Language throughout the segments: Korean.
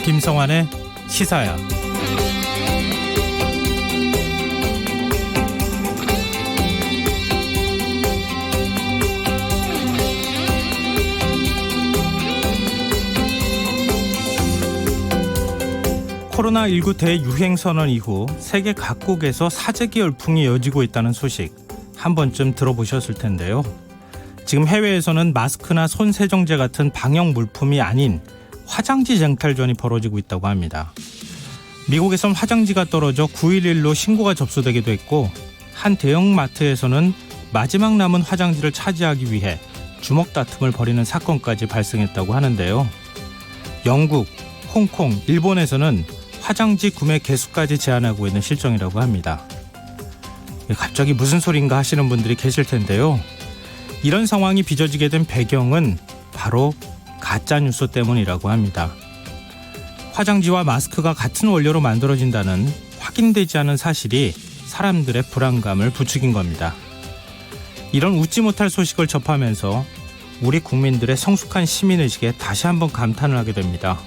김성환의 시사야. 코로나19 대유행 선언 이후 세계 각국에서 사재기 열풍이 이어지고 있다는 소식 한 번쯤 들어보셨을 텐데요. 지금 해외에서는 마스크나 손 세정제 같은 방역 물품이 아닌 화장지 쟁탈전이 벌어지고 있다고 합니다. 미국에선 화장지가 떨어져 911로 신고가 접수되기도 했고, 한 대형마트에서는 마지막 남은 화장지를 차지하기 위해 주먹 다툼을 벌이는 사건까지 발생했다고 하는데요. 영국, 홍콩, 일본에서는 화장지 구매 개수까지 제한하고 있는 실정이라고 합니다. 갑자기 무슨 소린가 하시는 분들이 계실 텐데요. 이런 상황이 빚어지게 된 배경은 바로 가짜뉴스 때문이라고 합니다. 화장지와 마스크가 같은 원료로 만들어진다는 확인되지 않은 사실이 사람들의 불안감을 부추긴 겁니다. 이런 웃지 못할 소식을 접하면서 우리 국민들의 성숙한 시민의식에 다시 한번 감탄을 하게 됩니다.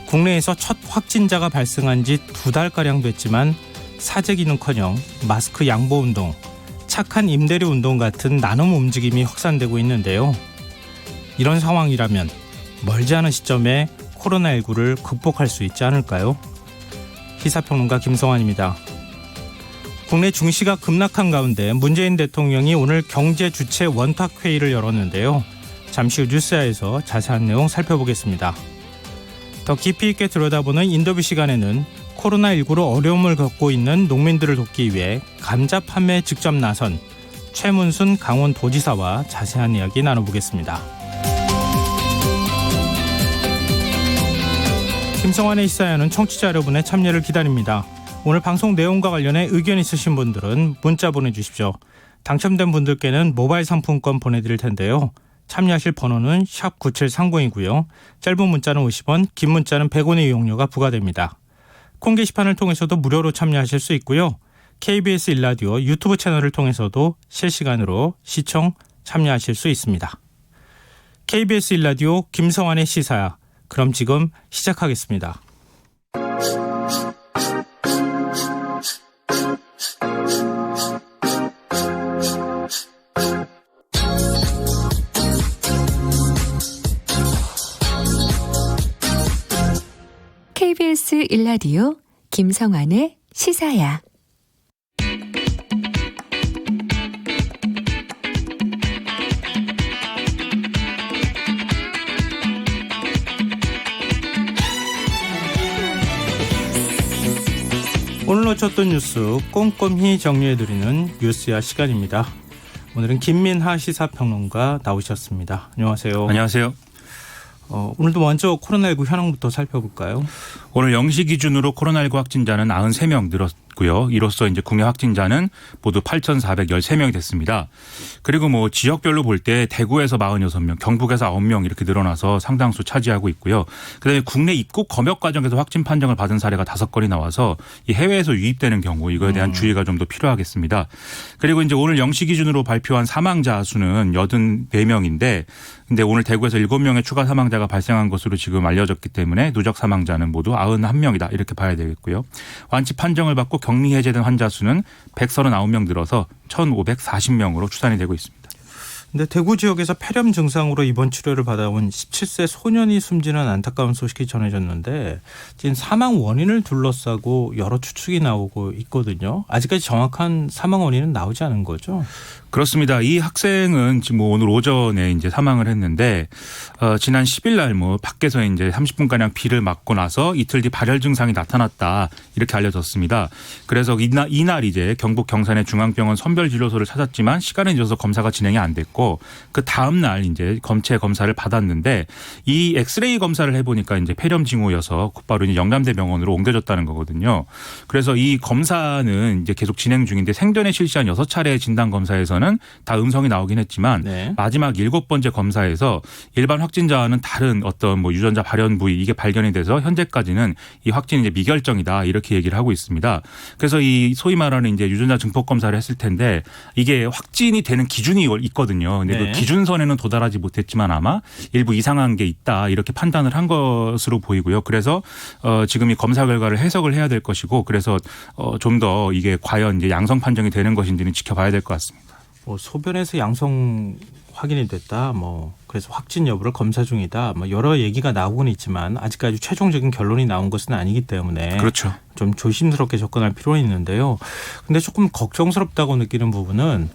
국내에서 첫 확진자가 발생한 지 2달가량 됐지만 사재기는커녕 마스크 양보운동, 착한 임대료 운동 같은 나눔 움직임이 확산되고 있는데요. 이런 상황이라면 멀지 않은 시점에 코로나19를 극복할 수 있지 않을까요? 시사평론가 김성환입니다. 국내 증시가 급락한 가운데 문재인 대통령이 오늘 경제 주체 원탁회의를 열었는데요. 잠시 후 뉴스야에서 자세한 내용 살펴보겠습니다. 더 깊이 있게 들여다보는 인터뷰 시간에는 코로나19로 어려움을 겪고 있는 농민들을 돕기 위해 감자 판매에 직접 나선 최문순 강원도지사와 자세한 이야기 나눠보겠습니다. 김성환의 시사야는 청취자 여러분의 참여를 기다립니다. 오늘 방송 내용과 관련해 의견 있으신 분들은 문자 보내주십시오. 당첨된 분들께는 모바일 상품권 보내드릴 텐데요. 참여하실 번호는 샵 9730이고요. 짧은 문자는 50원, 긴 문자는 100원의 이용료가 부과됩니다. 콩 게시판을 통해서도 무료로 참여하실 수 있고요. KBS 일라디오 유튜브 채널을 통해서도 실시간으로 시청, 참여하실 수 있습니다. KBS 일라디오 김성환의 시사야. 그럼 지금 시작하겠습니다. KBS 일라디오 김성환의 시사야. 오늘 놓쳤던 뉴스 꼼꼼히 정리해드리는 뉴스야 시간입니다. 오늘은 김민하 시사평론가 나오셨습니다. 안녕하세요. 안녕하세요. 오늘도 먼저 코로나19 현황부터 살펴볼까요? 오늘 0시 기준으로 코로나19 확진자는 93명 늘었고요. 이로써 이제 국내 확진자는 모두 8,413명이 됐습니다. 그리고 뭐 지역별로 볼 때 대구에서 46명, 경북에서 9명 이렇게 늘어나서 상당수 차지하고 있고요. 그다음에 국내 입국 검역 과정에서 확진 판정을 받은 사례가 5건이 나와서 이 해외에서 유입되는 경우 이거에 대한 주의가 좀 더 필요하겠습니다. 그리고 이제 오늘 0시 기준으로 발표한 사망자 수는 84명인데 근데 오늘 대구에서 7명의 추가 사망자가 발생한 것으로 지금 알려졌기 때문에 누적 사망자는 모두 91명이다 이렇게 봐야 되겠고요. 완치 판정을 받고 격리 해제된 환자 수는 139명 늘어서 1,540명으로 추산이 되고 있습니다. 근데 대구 지역에서 폐렴 증상으로 입원 치료를 받아온 17세 소년이 숨지는 안타까운 소식이 전해졌는데 지금 사망 원인을 둘러싸고 여러 추측이 나오고 있거든요. 아직까지 정확한 사망 원인은 나오지 않은 거죠? 그렇습니다. 이 학생은 지금 오늘 오전에 이제 사망을 했는데 지난 10일 날 밖에서 이제 30분가량 비를 맞고 나서 이틀 뒤 발열 증상이 나타났다 이렇게 알려졌습니다. 그래서 이날 이제 경북 경산의 중앙병원 선별진료소를 찾았지만 시간이 늦어서 검사가 진행이 안 됐고 그 다음 날 이제 검체 검사를 받았는데 이 엑스레이 검사를 해보니까 이제 폐렴 징후여서 곧바로 이제 영남대병원으로 옮겨졌다는 거거든요. 그래서 이 검사는 이제 계속 진행 중인데 생전에 실시한 6차례 진단 검사에서는 확진자는 다 음성이 나오긴 했지만 네. 마지막 7번째 검사에서 일반 확진자와는 다른 어떤 뭐 유전자 발현 부위 이게 발견이 돼서 현재까지는 이 확진이 이제 미결정이다 이렇게 얘기를 하고 있습니다. 그래서 이 소위 말하는 이제 유전자 증폭 검사를 했을 텐데 이게 확진이 되는 기준이 있거든요. 근데 네. 그 기준선에는 도달하지 못했지만 아마 일부 이상한 게 있다 이렇게 판단을 한 것으로 보이고요. 그래서 지금 이 검사 결과를 해석을 해야 될 것이고 그래서 좀 더 이게 과연 이제 양성 판정이 되는 것인지는 지켜봐야 될 것 같습니다. 뭐 소변에서 양성 확인이 됐다. 뭐 그래서 확진 여부를 검사 중이다. 뭐 여러 얘기가 나오고는 있지만 아직까지 최종적인 결론이 나온 것은 아니기 때문에 그렇죠. 좀 조심스럽게 접근할 필요는 있는데요. 근데 조금 걱정스럽다고 느끼는 부분은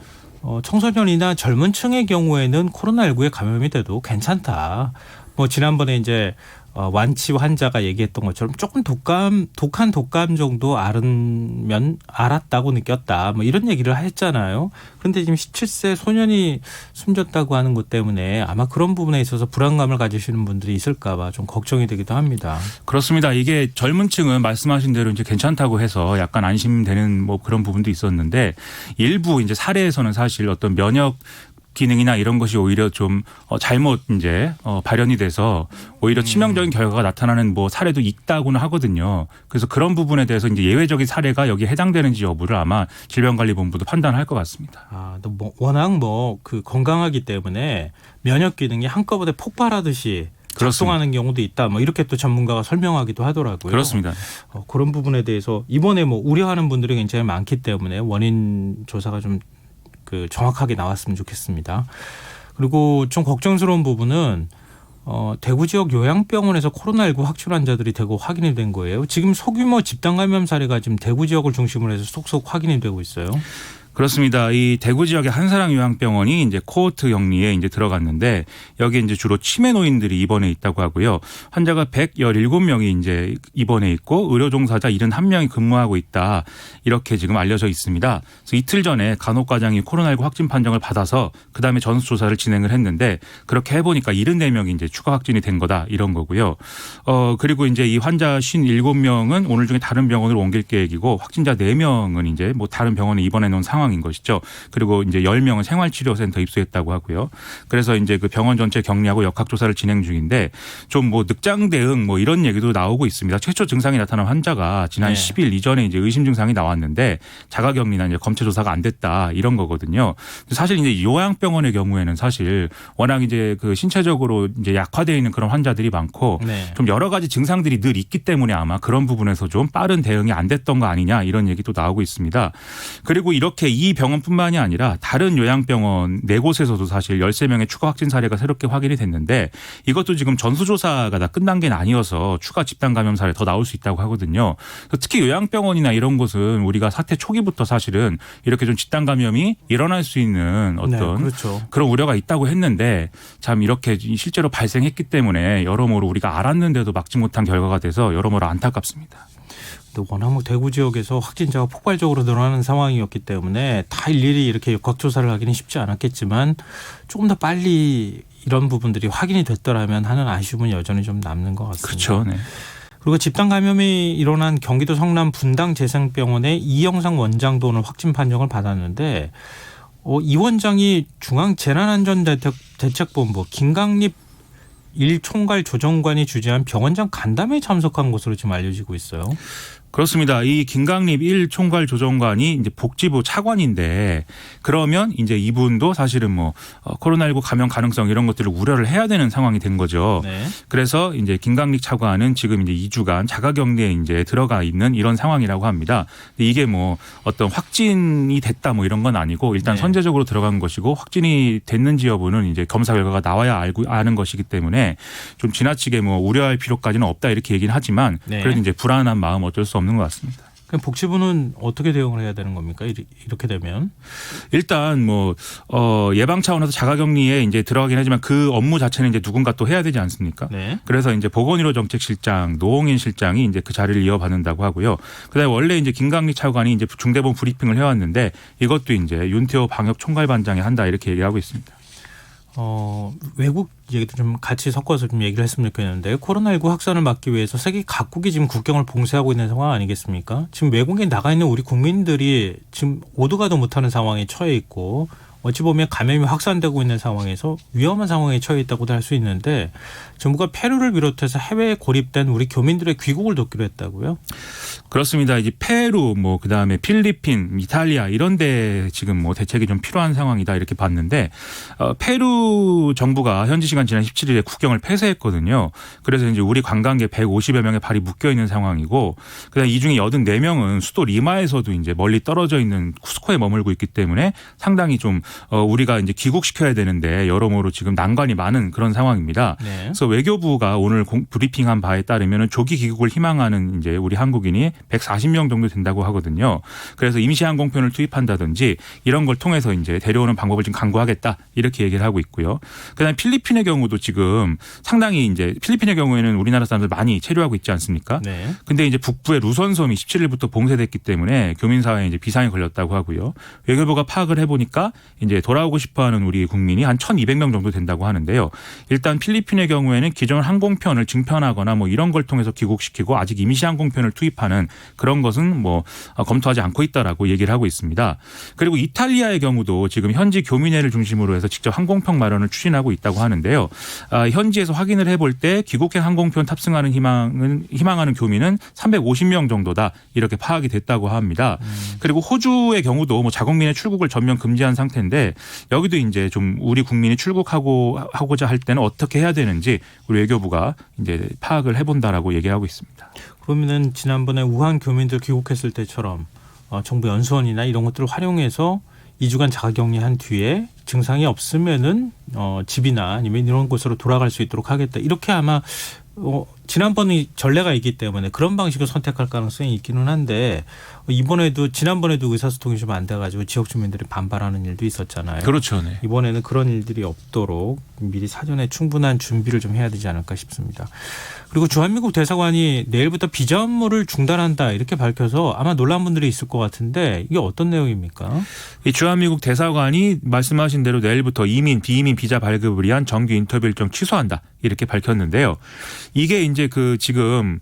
청소년이나 젊은 층의 경우에는 코로나19에 감염이 돼도 괜찮다. 뭐 지난번에 이제 완치 환자가 얘기했던 것처럼 조금 독한 독감 정도 알았다고 느꼈다. 뭐 이런 얘기를 했잖아요. 그런데 지금 17세 소년이 숨졌다고 하는 것 때문에 아마 그런 부분에 있어서 불안감을 가지시는 분들이 있을까 봐 좀 걱정이 되기도 합니다. 그렇습니다. 이게 젊은 층은 말씀하신 대로 이제 괜찮다고 해서 약간 안심되는 뭐 그런 부분도 있었는데 일부 이제 사례에서는 사실 어떤 면역 기능이나 이런 것이 오히려 좀 잘못 이제 발현이 돼서 오히려 치명적인 결과가 나타나는 뭐 사례도 있다고는 하거든요. 그래서 그런 부분에 대해서 이제 예외적인 사례가 여기에 해당되는지 여부를 아마 질병관리본부도 판단할 것 같습니다. 뭐 워낙 뭐 그 건강하기 때문에 면역 기능이 한꺼번에 폭발하듯이 작동하는 경우도 있다. 뭐 이렇게 또 전문가가 설명하기도 하더라고요. 그렇습니다. 그런 부분에 대해서 이번에 뭐 우려하는 분들이 굉장히 많기 때문에 원인 조사가 좀 정확하게 나왔으면 좋겠습니다. 그리고 좀 걱정스러운 부분은 대구 지역 요양병원에서 코로나19 확진 환자들이 대거 확인이 된 거예요. 지금 소규모 집단 감염 사례가 지금 대구 지역을 중심으로 해서 속속 확인이 되고 있어요. 그렇습니다. 이 대구 지역의 한사랑 요양병원이 이제 코호트 격리에 이제 들어갔는데 여기 이제 주로 치매 노인들이 입원해 있다고 하고요. 환자가 117명이 이제 입원해 있고 의료 종사자 71명이 근무하고 있다. 이렇게 지금 알려져 있습니다. 그래서 이틀 전에 간호과장이 코로나19 확진 판정을 받아서 그다음에 전수조사를 진행을 했는데 그렇게 해보니까 74명이 이제 추가 확진이 된 거다 이런 거고요. 그리고 이제 이 환자 57명은 오늘 중에 다른 병원으로 옮길 계획이고 확진자 4명은 이제 뭐 다른 병원에 입원해 놓은 상황인 것이죠. 그리고 이제 10명은 생활치료센터 입소했다고 하고요. 그래서 이제 그 병원 전체 격리하고 역학조사를 진행 중인데 좀 뭐 늑장 대응 뭐 이런 얘기도 나오고 있습니다. 최초 증상이 나타난 환자가 지난 10일 이전에 이제 의심 증상이 나왔는데 자가격리나 이제 검체 조사가 안 됐다 이런 거거든요. 사실 이제 요양병원의 경우에는 사실 워낙 이제 그 신체적으로 이제 약화되어 있는 그런 환자들이 많고 좀 여러 가지 증상들이 늘 있기 때문에 아마 그런 부분에서 좀 빠른 대응이 안 됐던 거 아니냐 이런 얘기도 나오고 있습니다. 그리고 이렇게 이 병원뿐만이 아니라 다른 요양병원 4곳에서도 사실 13명의 추가 확진 사례가 새롭게 확인이 됐는데 이것도 지금 전수조사가 다 끝난 게 아니어서 추가 집단 감염 사례 더 나올 수 있다고 하거든요. 특히 요양병원이나 이런 곳은 우리가 사태 초기부터 사실은 이렇게 좀 집단 감염이 일어날 수 있는 어떤 그렇죠. 그런 우려가 있다고 했는데 참 이렇게 실제로 발생했기 때문에 여러모로 우리가 알았는데도 막지 못한 결과가 돼서 여러모로 안타깝습니다. 워낙 뭐 대구 지역에서 확진자가 폭발적으로 늘어나는 상황이었기 때문에 다 일일이 이렇게 역학조사를 하기는 쉽지 않았겠지만 조금 더 빨리 이런 부분들이 확인이 됐더라면 하는 아쉬움은 여전히 좀 남는 것 같습니다. 그렇죠. 네. 그리고 집단 감염이 일어난 경기도 성남 분당 재생병원의 이영상 원장도 오늘 확진 판정을 받았는데 이 원장이 중앙재난안전대책본부 김강립 1총괄 조정관이 주재한 병원장 간담회에 참석한 것으로 지금 알려지고 있어요. 그렇습니다. 이 김강립 1총괄 조정관이 이제 복지부 차관인데 그러면 이제 이분도 사실은 뭐 코로나19 감염 가능성 이런 것들을 우려를 해야 되는 상황이 된 거죠. 네. 그래서 이제 김강립 차관은 지금 이제 2주간 자가격리에 이제 들어가 있는 이런 상황이라고 합니다. 근데 이게 뭐 어떤 확진이 됐다 뭐 이런 건 아니고 일단 선제적으로 들어간 것이고 확진이 됐는지 여부는 이제 검사 결과가 나와야 아는 것이기 때문에 좀 지나치게 뭐 우려할 필요까지는 없다 이렇게 얘기는 하지만 그래도 이제 불안한 마음 어쩔 수 없는 것 같습니다. 그럼 복지부는 어떻게 대응을 해야 되는 겁니까? 이렇게 되면 일단 뭐 예방 차원에서 자가격리에 이제 들어가긴 하지만 그 업무 자체는 이제 누군가 또 해야 되지 않습니까? 네. 그래서 이제 보건의료정책실장 노홍인 실장이 이제 그 자리를 이어받는다고 하고요. 그다음에 원래 이제 김강립 차관이 이제 중대본 브리핑을 해왔는데 이것도 이제 윤태호 방역총괄반장이 한다 이렇게 얘기하고 있습니다. 외국 얘기도 좀 같이 섞어서 좀 얘기를 했으면 좋겠는데 코로나19 확산을 막기 위해서 세계 각국이 지금 국경을 봉쇄하고 있는 상황 아니겠습니까? 지금 외국에 나가 있는 우리 국민들이 지금 오도 가도 못하는 상황에 처해 있고 어찌 보면 감염이 확산되고 있는 상황에서 위험한 상황에 처해 있다고도 할 수 있는데 정부가 페루를 비롯해서 해외에 고립된 우리 교민들의 귀국을 돕기로 했다고요? 그렇습니다. 이제 페루, 그다음에 필리핀, 이탈리아 이런 데 지금 대책이 좀 필요한 상황이다 이렇게 봤는데 페루 정부가 현지 시간 지난 17일에 국경을 폐쇄했거든요. 그래서 이제 우리 관광객 150여 명의 발이 묶여 있는 상황이고 그다음 이 중에 84명은 수도 리마에서도 이제 멀리 떨어져 있는 쿠스코에 머물고 있기 때문에 상당히 좀 우리가 이제 귀국시켜야 되는데 여러모로 지금 난관이 많은 그런 상황입니다. 네. 그래서 외교부가 오늘 브리핑한 바에 따르면 조기 귀국을 희망하는 이제 우리 한국인이 140명 정도 된다고 하거든요. 그래서 임시 항공편을 투입한다든지 이런 걸 통해서 이제 데려오는 방법을 지금 강구하겠다 이렇게 얘기를 하고 있고요. 그다음에 필리핀의 경우도 지금 상당히 이제 필리핀의 경우에는 우리나라 사람들 많이 체류하고 있지 않습니까? 네. 근데 이제 북부의 루선섬이 17일부터 봉쇄됐기 때문에 교민사회에 이제 비상이 걸렸다고 하고요. 외교부가 파악을 해보니까 이제 돌아오고 싶어하는 우리 국민이 한 1,200명 정도 된다고 하는데요. 일단 필리핀의 경우에는 기존 항공편을 증편하거나 이런 걸 통해서 귀국시키고 아직 임시 항공편을 투입하는 그런 것은 검토하지 않고 있다라고 얘기를 하고 있습니다. 그리고 이탈리아의 경우도 지금 현지 교민회를 중심으로 해서 직접 항공편 마련을 추진하고 있다고 하는데요. 현지에서 확인을 해볼 때 귀국행 항공편 탑승하는 희망하는 교민은 350명 정도다 이렇게 파악이 됐다고 합니다. 그리고 호주의 경우도 자국민의 출국을 전면 금지한 상태인데 여기도 이제 좀 우리 국민이 출국하고자 할 때는 어떻게 해야 되는지 우리 외교부가 이제 파악을 해본다라고 얘기하고 있습니다. 그러면은 지난번에 우한 교민들 귀국했을 때처럼 정부 연수원이나 이런 것들을 활용해서 2주간 자가격리한 뒤에 증상이 없으면은 집이나 아니면 이런 곳으로 돌아갈 수 있도록 하겠다. 이렇게 아마 지난번이 전례가 있기 때문에 그런 방식을 선택할 가능성이 있기는 한데 지난번에도 의사소통이 좀 안 돼가지고 지역 주민들이 반발하는 일도 있었잖아요. 그렇죠. 네. 이번에는 그런 일들이 없도록 미리 사전에 충분한 준비를 좀 해야 되지 않을까 싶습니다. 그리고 주한미국 대사관이 내일부터 비자 업무를 중단한다 이렇게 밝혀서 아마 놀란 분들이 있을 것 같은데 이게 어떤 내용입니까? 이 주한미국 대사관이 말씀하신 대로 내일부터 이민, 비이민 비자 발급을 위한 정규 인터뷰 일정 취소한다 이렇게 밝혔는데요. 이게 이제 지금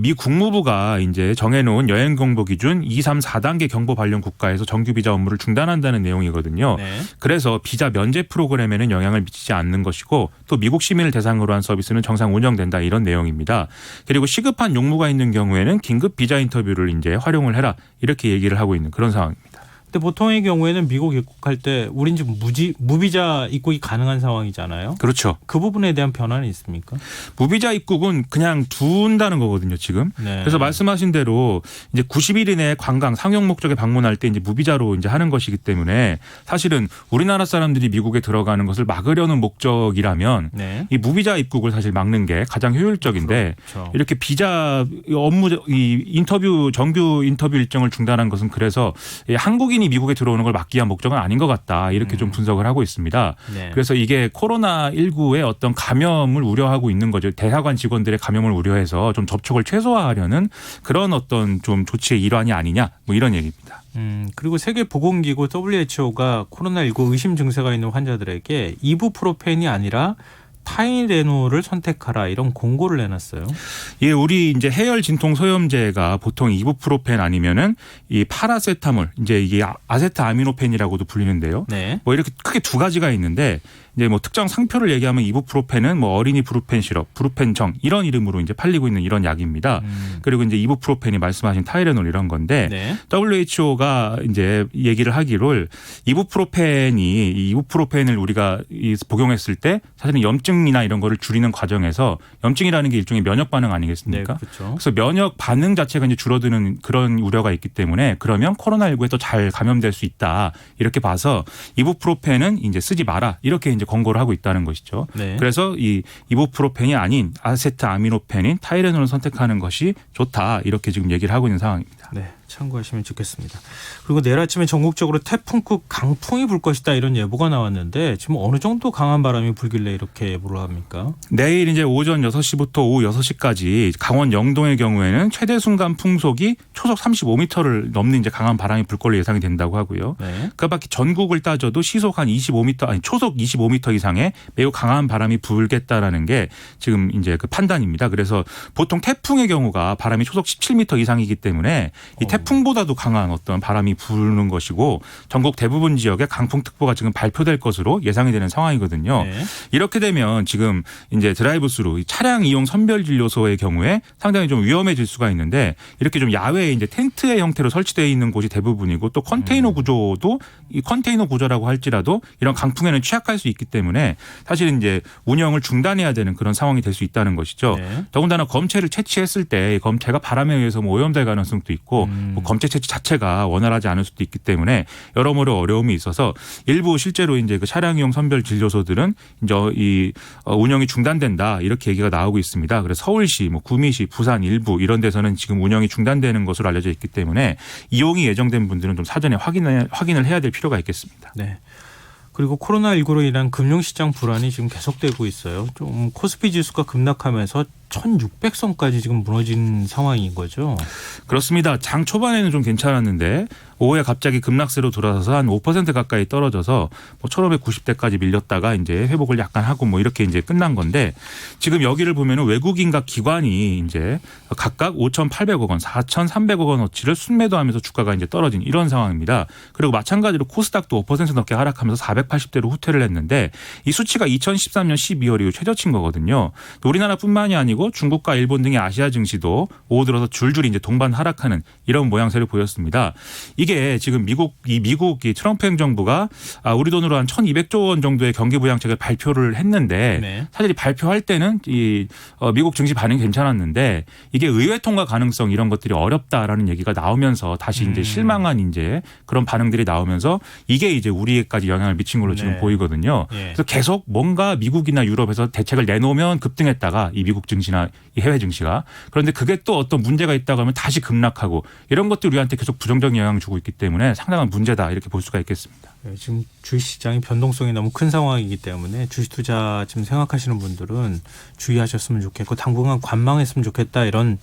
미 국무부가 이제 정해놓은 여행 경보 기준 2, 3, 4단계 경보 발령 국가에서 정규 비자 업무를 중단한다는 내용이거든요. 네. 그래서 비자 면제 프로그램에는 영향을 미치지 않는 것이고 또 미국 시민을 대상으로 한 서비스는 정상 운영된다 이런 내용입니다. 그리고 시급한 용무가 있는 경우에는 긴급 비자 인터뷰를 이제 활용을 해라 이렇게 얘기를 하고 있는 그런 상황입니다. 근데 보통의 경우에는 미국 입국할 때 우린 지금 무비자 입국이 가능한 상황이잖아요. 그렇죠. 그 부분에 대한 변화는 있습니까? 무비자 입국은 그냥 둔다는 거거든요, 지금. 네. 그래서 말씀하신 대로 이제 90일 이내에 관광 상용 목적에 방문할 때 이제 무비자로 이제 하는 것이기 때문에 사실은 우리나라 사람들이 미국에 들어가는 것을 막으려는 목적이라면 네. 이 무비자 입국을 사실 막는 게 가장 효율적인데 그렇죠. 이렇게 비자 업무 정규 인터뷰 일정을 중단한 것은 그래서 한국인이 미국에 들어오는 걸 막기 위한 목적은 아닌 것 같다. 이렇게 좀 분석을 하고 있습니다. 네. 그래서 이게 코로나19의 어떤 감염을 우려하고 있는 거죠. 대사관 직원들의 감염을 우려해서 좀 접촉을 최소화하려는 그런 어떤 좀 조치의 일환이 아니냐 이런 얘기입니다. 그리고 세계보건기구 WHO가 코로나19 의심 증세가 있는 환자들에게 이부프로펜이 아니라 타이레놀을 선택하라 이런 공고를 내놨어요. 예, 우리 이제 해열 진통 소염제가 보통 이부프로펜 아니면은 이 파라세타몰 이제 이게 아세트아미노펜이라고도 불리는데요. 네. 이렇게 크게 두 가지가 있는데 이제 특정 상표를 얘기하면 이부프로펜은 어린이 브루펜 시럽, 브루펜정 이런 이름으로 이제 팔리고 있는 이런 약입니다. 그리고 이제 이부프로펜이 말씀하신 타이레놀 이런 건데 네. WHO가 이제 얘기를 하기를 이부프로펜을 우리가 복용했을 때 사실은 염증이나 이런 거를 줄이는 과정에서 염증이라는 게 일종의 면역 반응 아니겠습니까? 네, 그렇죠. 그래서 면역 반응 자체가 이제 줄어드는 그런 우려가 있기 때문에 그러면 코로나19에 더 잘 감염될 수 있다 이렇게 봐서 이부프로펜은 이제 쓰지 마라 이렇게 이제 권고를 하고 있다는 것이죠. 네. 그래서 이 이부프로펜이 아닌 아세트아미노펜인 타이레놀을 선택하는 것이 좋다 이렇게 지금 얘기를 하고 있는 상황입니다. 네, 참고하시면 좋겠습니다. 그리고 내일 아침에 전국적으로 태풍급 강풍이 불 것이다 이런 예보가 나왔는데 지금 어느 정도 강한 바람이 불길래 이렇게 예보를 합니까? 내일 이제 오전 6시부터 오후 6시까지 강원 영동의 경우에는 최대 순간 풍속이 초속 35m를 넘는 이제 강한 바람이 불 걸로 예상이 된다고 하고요. 네. 그 밖에 전국을 따져도 시속 한 25m 아니 초속 25m 이상의 매우 강한 바람이 불겠다라는 게 지금 이제 그 판단입니다. 그래서 보통 태풍의 경우가 바람이 초속 17m 이상이기 때문에 이 태풍보다도 강한 어떤 바람이 부는 것이고 전국 대부분 지역에 강풍특보가 지금 발표될 것으로 예상이 되는 상황이거든요. 네. 이렇게 되면 지금 이제 드라이브스루 차량 이용 선별진료소의 경우에 상당히 좀 위험해질 수가 있는데 이렇게 좀 야외에 이제 텐트의 형태로 설치되어 있는 곳이 대부분이고 또 컨테이너 구조도 이 컨테이너 구조라고 할지라도 이런 강풍에는 취약할 수 있기 때문에 사실 이제 운영을 중단해야 되는 그런 상황이 될 수 있다는 것이죠. 네. 더군다나 검체를 채취했을 때 검체가 바람에 의해서 뭐 오염될 가능성도 있고 뭐 검체 채취 자체가 원활하지 않을 수도 있기 때문에 여러모로 어려움이 있어서 일부 실제로 이제 그 차량용 선별 진료소들은 이제 이 운영이 중단된다 이렇게 얘기가 나오고 있습니다. 그래서 서울시, 뭐 구미시, 부산 일부 이런 데서는 지금 운영이 중단되는 것으로 알려져 있기 때문에 이용이 예정된 분들은 좀 사전에 확인을 해야 될 필요가 있겠습니다. 네. 그리고 코로나19로 인한 금융시장 불안이 지금 계속되고 있어요. 좀 코스피 지수가 급락하면서 1600선까지 지금 무너진 상황인 거죠. 그렇습니다. 장 초반에는 좀 괜찮았는데 오후에 갑자기 급락세로 돌아서서 한 5% 가까이 떨어져서 뭐 1590대까지 밀렸다가 이제 회복을 약간 하고 뭐 이렇게 이제 끝난 건데 지금 여기를 보면은 외국인과 기관이 이제 각각 5,800억 원, 4,300억 원어치를 순매도하면서 주가가 이제 떨어진 이런 상황입니다. 그리고 마찬가지로 코스닥도 5% 넘게 하락하면서 480대로 후퇴를 했는데 이 수치가 2013년 12월 이후 최저친 거거든요. 우리나라뿐만이 아니고 중국과 일본 등의 아시아 증시도 오후 들어서 줄줄이 이제 동반 하락하는 이런 모양새를 보였습니다. 이게 지금 미국 트럼프 행정부가 우리 돈으로 한 1,200조 원 정도의 경기 부양책을 발표를 했는데 네. 사실 발표할 때는 이 미국 증시 반응이 괜찮았는데 이게 의회 통과 가능성 이런 것들이 어렵다라는 얘기가 나오면서 다시 이제 실망한 이제 그런 반응들이 나오면서 이게 이제 우리에까지 영향을 미친 걸로 지금 네. 보이거든요. 예. 그래서 계속 뭔가 미국이나 유럽에서 대책을 내놓으면 급등했다가 이 미국 증시나 이 해외 증시가 그런데 그게 또 어떤 문제가 있다고 하면 다시 급락하고 이런 것들이 우리한테 계속 부정적인 영향을 주고 있기 때문에 상당한 문제다 이렇게 볼 수가 있겠습니다. 네, 지금 주식시장이 변동성이 너무 큰 상황이기 때문에 주식 투자 지금 생각하시는 분들은 주의하셨으면 좋겠고 당분간 관망했으면 좋겠다 이런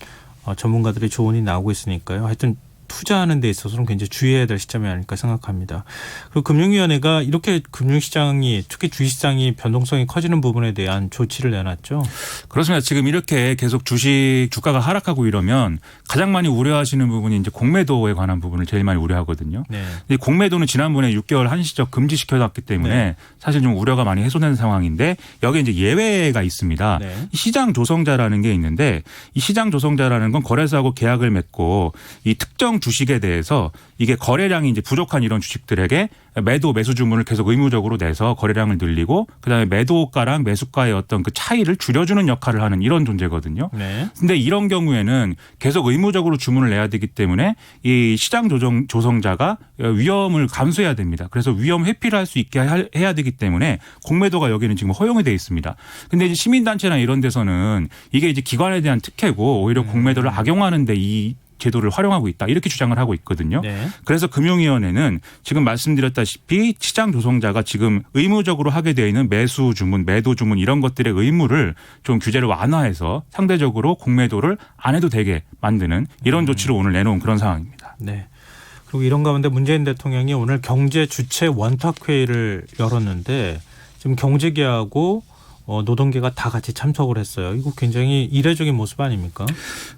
전문가들의 조언이 나오고 있으니까요. 하여튼 투자하는 데 있어서는 굉장히 주의해야 될 시점이 아닐까 생각합니다. 그리고 금융위원회가 이렇게 금융시장이 특히 주식시장이 변동성이 커지는 부분에 대한 조치를 내놨죠. 그렇습니다. 지금 이렇게 계속 주식 주가가 하락하고 이러면 가장 많이 우려하시는 부분이 이제 공매도에 관한 부분을 제일 많이 우려하거든요. 네. 이 공매도는 지난번에 6개월 한시적 금지시켜놨기 때문에 네. 사실 좀 우려가 많이 해소된 상황인데 여기에 이제 예외가 있습니다. 네. 이 시장 조성자라는 게 있는데 이 시장 조성자라는 건 거래소하고 계약을 맺고 이 특정 주식에 대해서 이게 거래량이 이제 부족한 이런 주식들에게 매수 주문을 계속 의무적으로 내서 거래량을 늘리고 그다음에 매도가랑 매수가의 어떤 그 차이를 줄여주는 역할을 하는 이런 존재거든요. 네. 근데 이런 경우에는 계속 의무적으로 주문을 내야 되기 때문에 이 시장 조성자가 위험을 감수해야 됩니다. 그래서 위험 회피를 할 수 있게 해야 되기 때문에 공매도가 여기는 지금 허용이 되어 있습니다. 근데 이제 시민단체나 이런 데서는 이게 이제 기관에 대한 특혜고 오히려 공매도를 악용하는데 이 제도를 활용하고 있다 이렇게 주장을 하고 있거든요. 네. 그래서 금융위원회는 지금 말씀드렸다시피 시장 조성자가 지금 의무적으로 하게 되어 있는 매수 주문, 매도 주문 이런 것들의 의무를 좀 규제를 완화해서 상대적으로 공매도를 안 해도 되게 만드는 이런 조치를 오늘 내놓은 그런 상황입니다. 네. 그리고 이런 가운데 문재인 대통령이 오늘 경제 주체 원탁회의를 열었는데 지금 경제계하고 노동계가 다 같이 참석을 했어요. 이거 굉장히 이례적인 모습 아닙니까?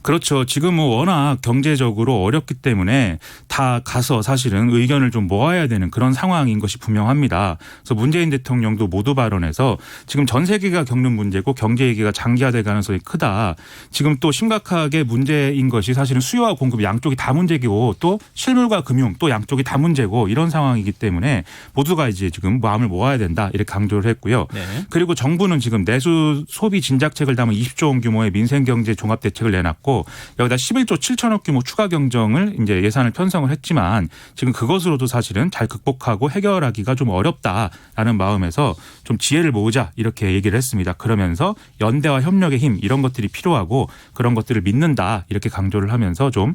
그렇죠. 지금 뭐 워낙 경제적으로 어렵기 때문에 다 가서 사실은 의견을 좀 모아야 되는 그런 상황인 것이 분명합니다. 그래서 문재인 대통령도 모두 발언해서 지금 전 세계가 겪는 문제고 경제 위기가 장기화될 가능성이 크다. 지금 또 심각하게 문제인 것이 사실은 수요와 공급 양쪽이 다 문제고 또 실물과 금융 또 양쪽이 다 문제고 이런 상황이기 때문에 모두가 이제 지금 마음을 모아야 된다 이렇게 강조를 했고요. 네. 그리고 정부는 지금 내수 소비 진작책을 담은 20조 원 규모의 민생경제 종합대책을 내놨고 여기다 11조 7천억 규모 추가 경정을 이제 예산을 편성을 했지만 지금 그것으로도 사실은 잘 극복하고 해결하기가 좀 어렵다라는 마음에서 좀 지혜를 모으자 이렇게 얘기를 했습니다. 그러면서 연대와 협력의 힘 이런 것들이 필요하고 그런 것들을 믿는다 이렇게 강조를 하면서 좀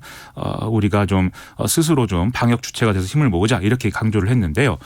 우리가 좀 스스로 좀 방역 주체가 돼서 힘을 모으자 이렇게 강조를 했는데요.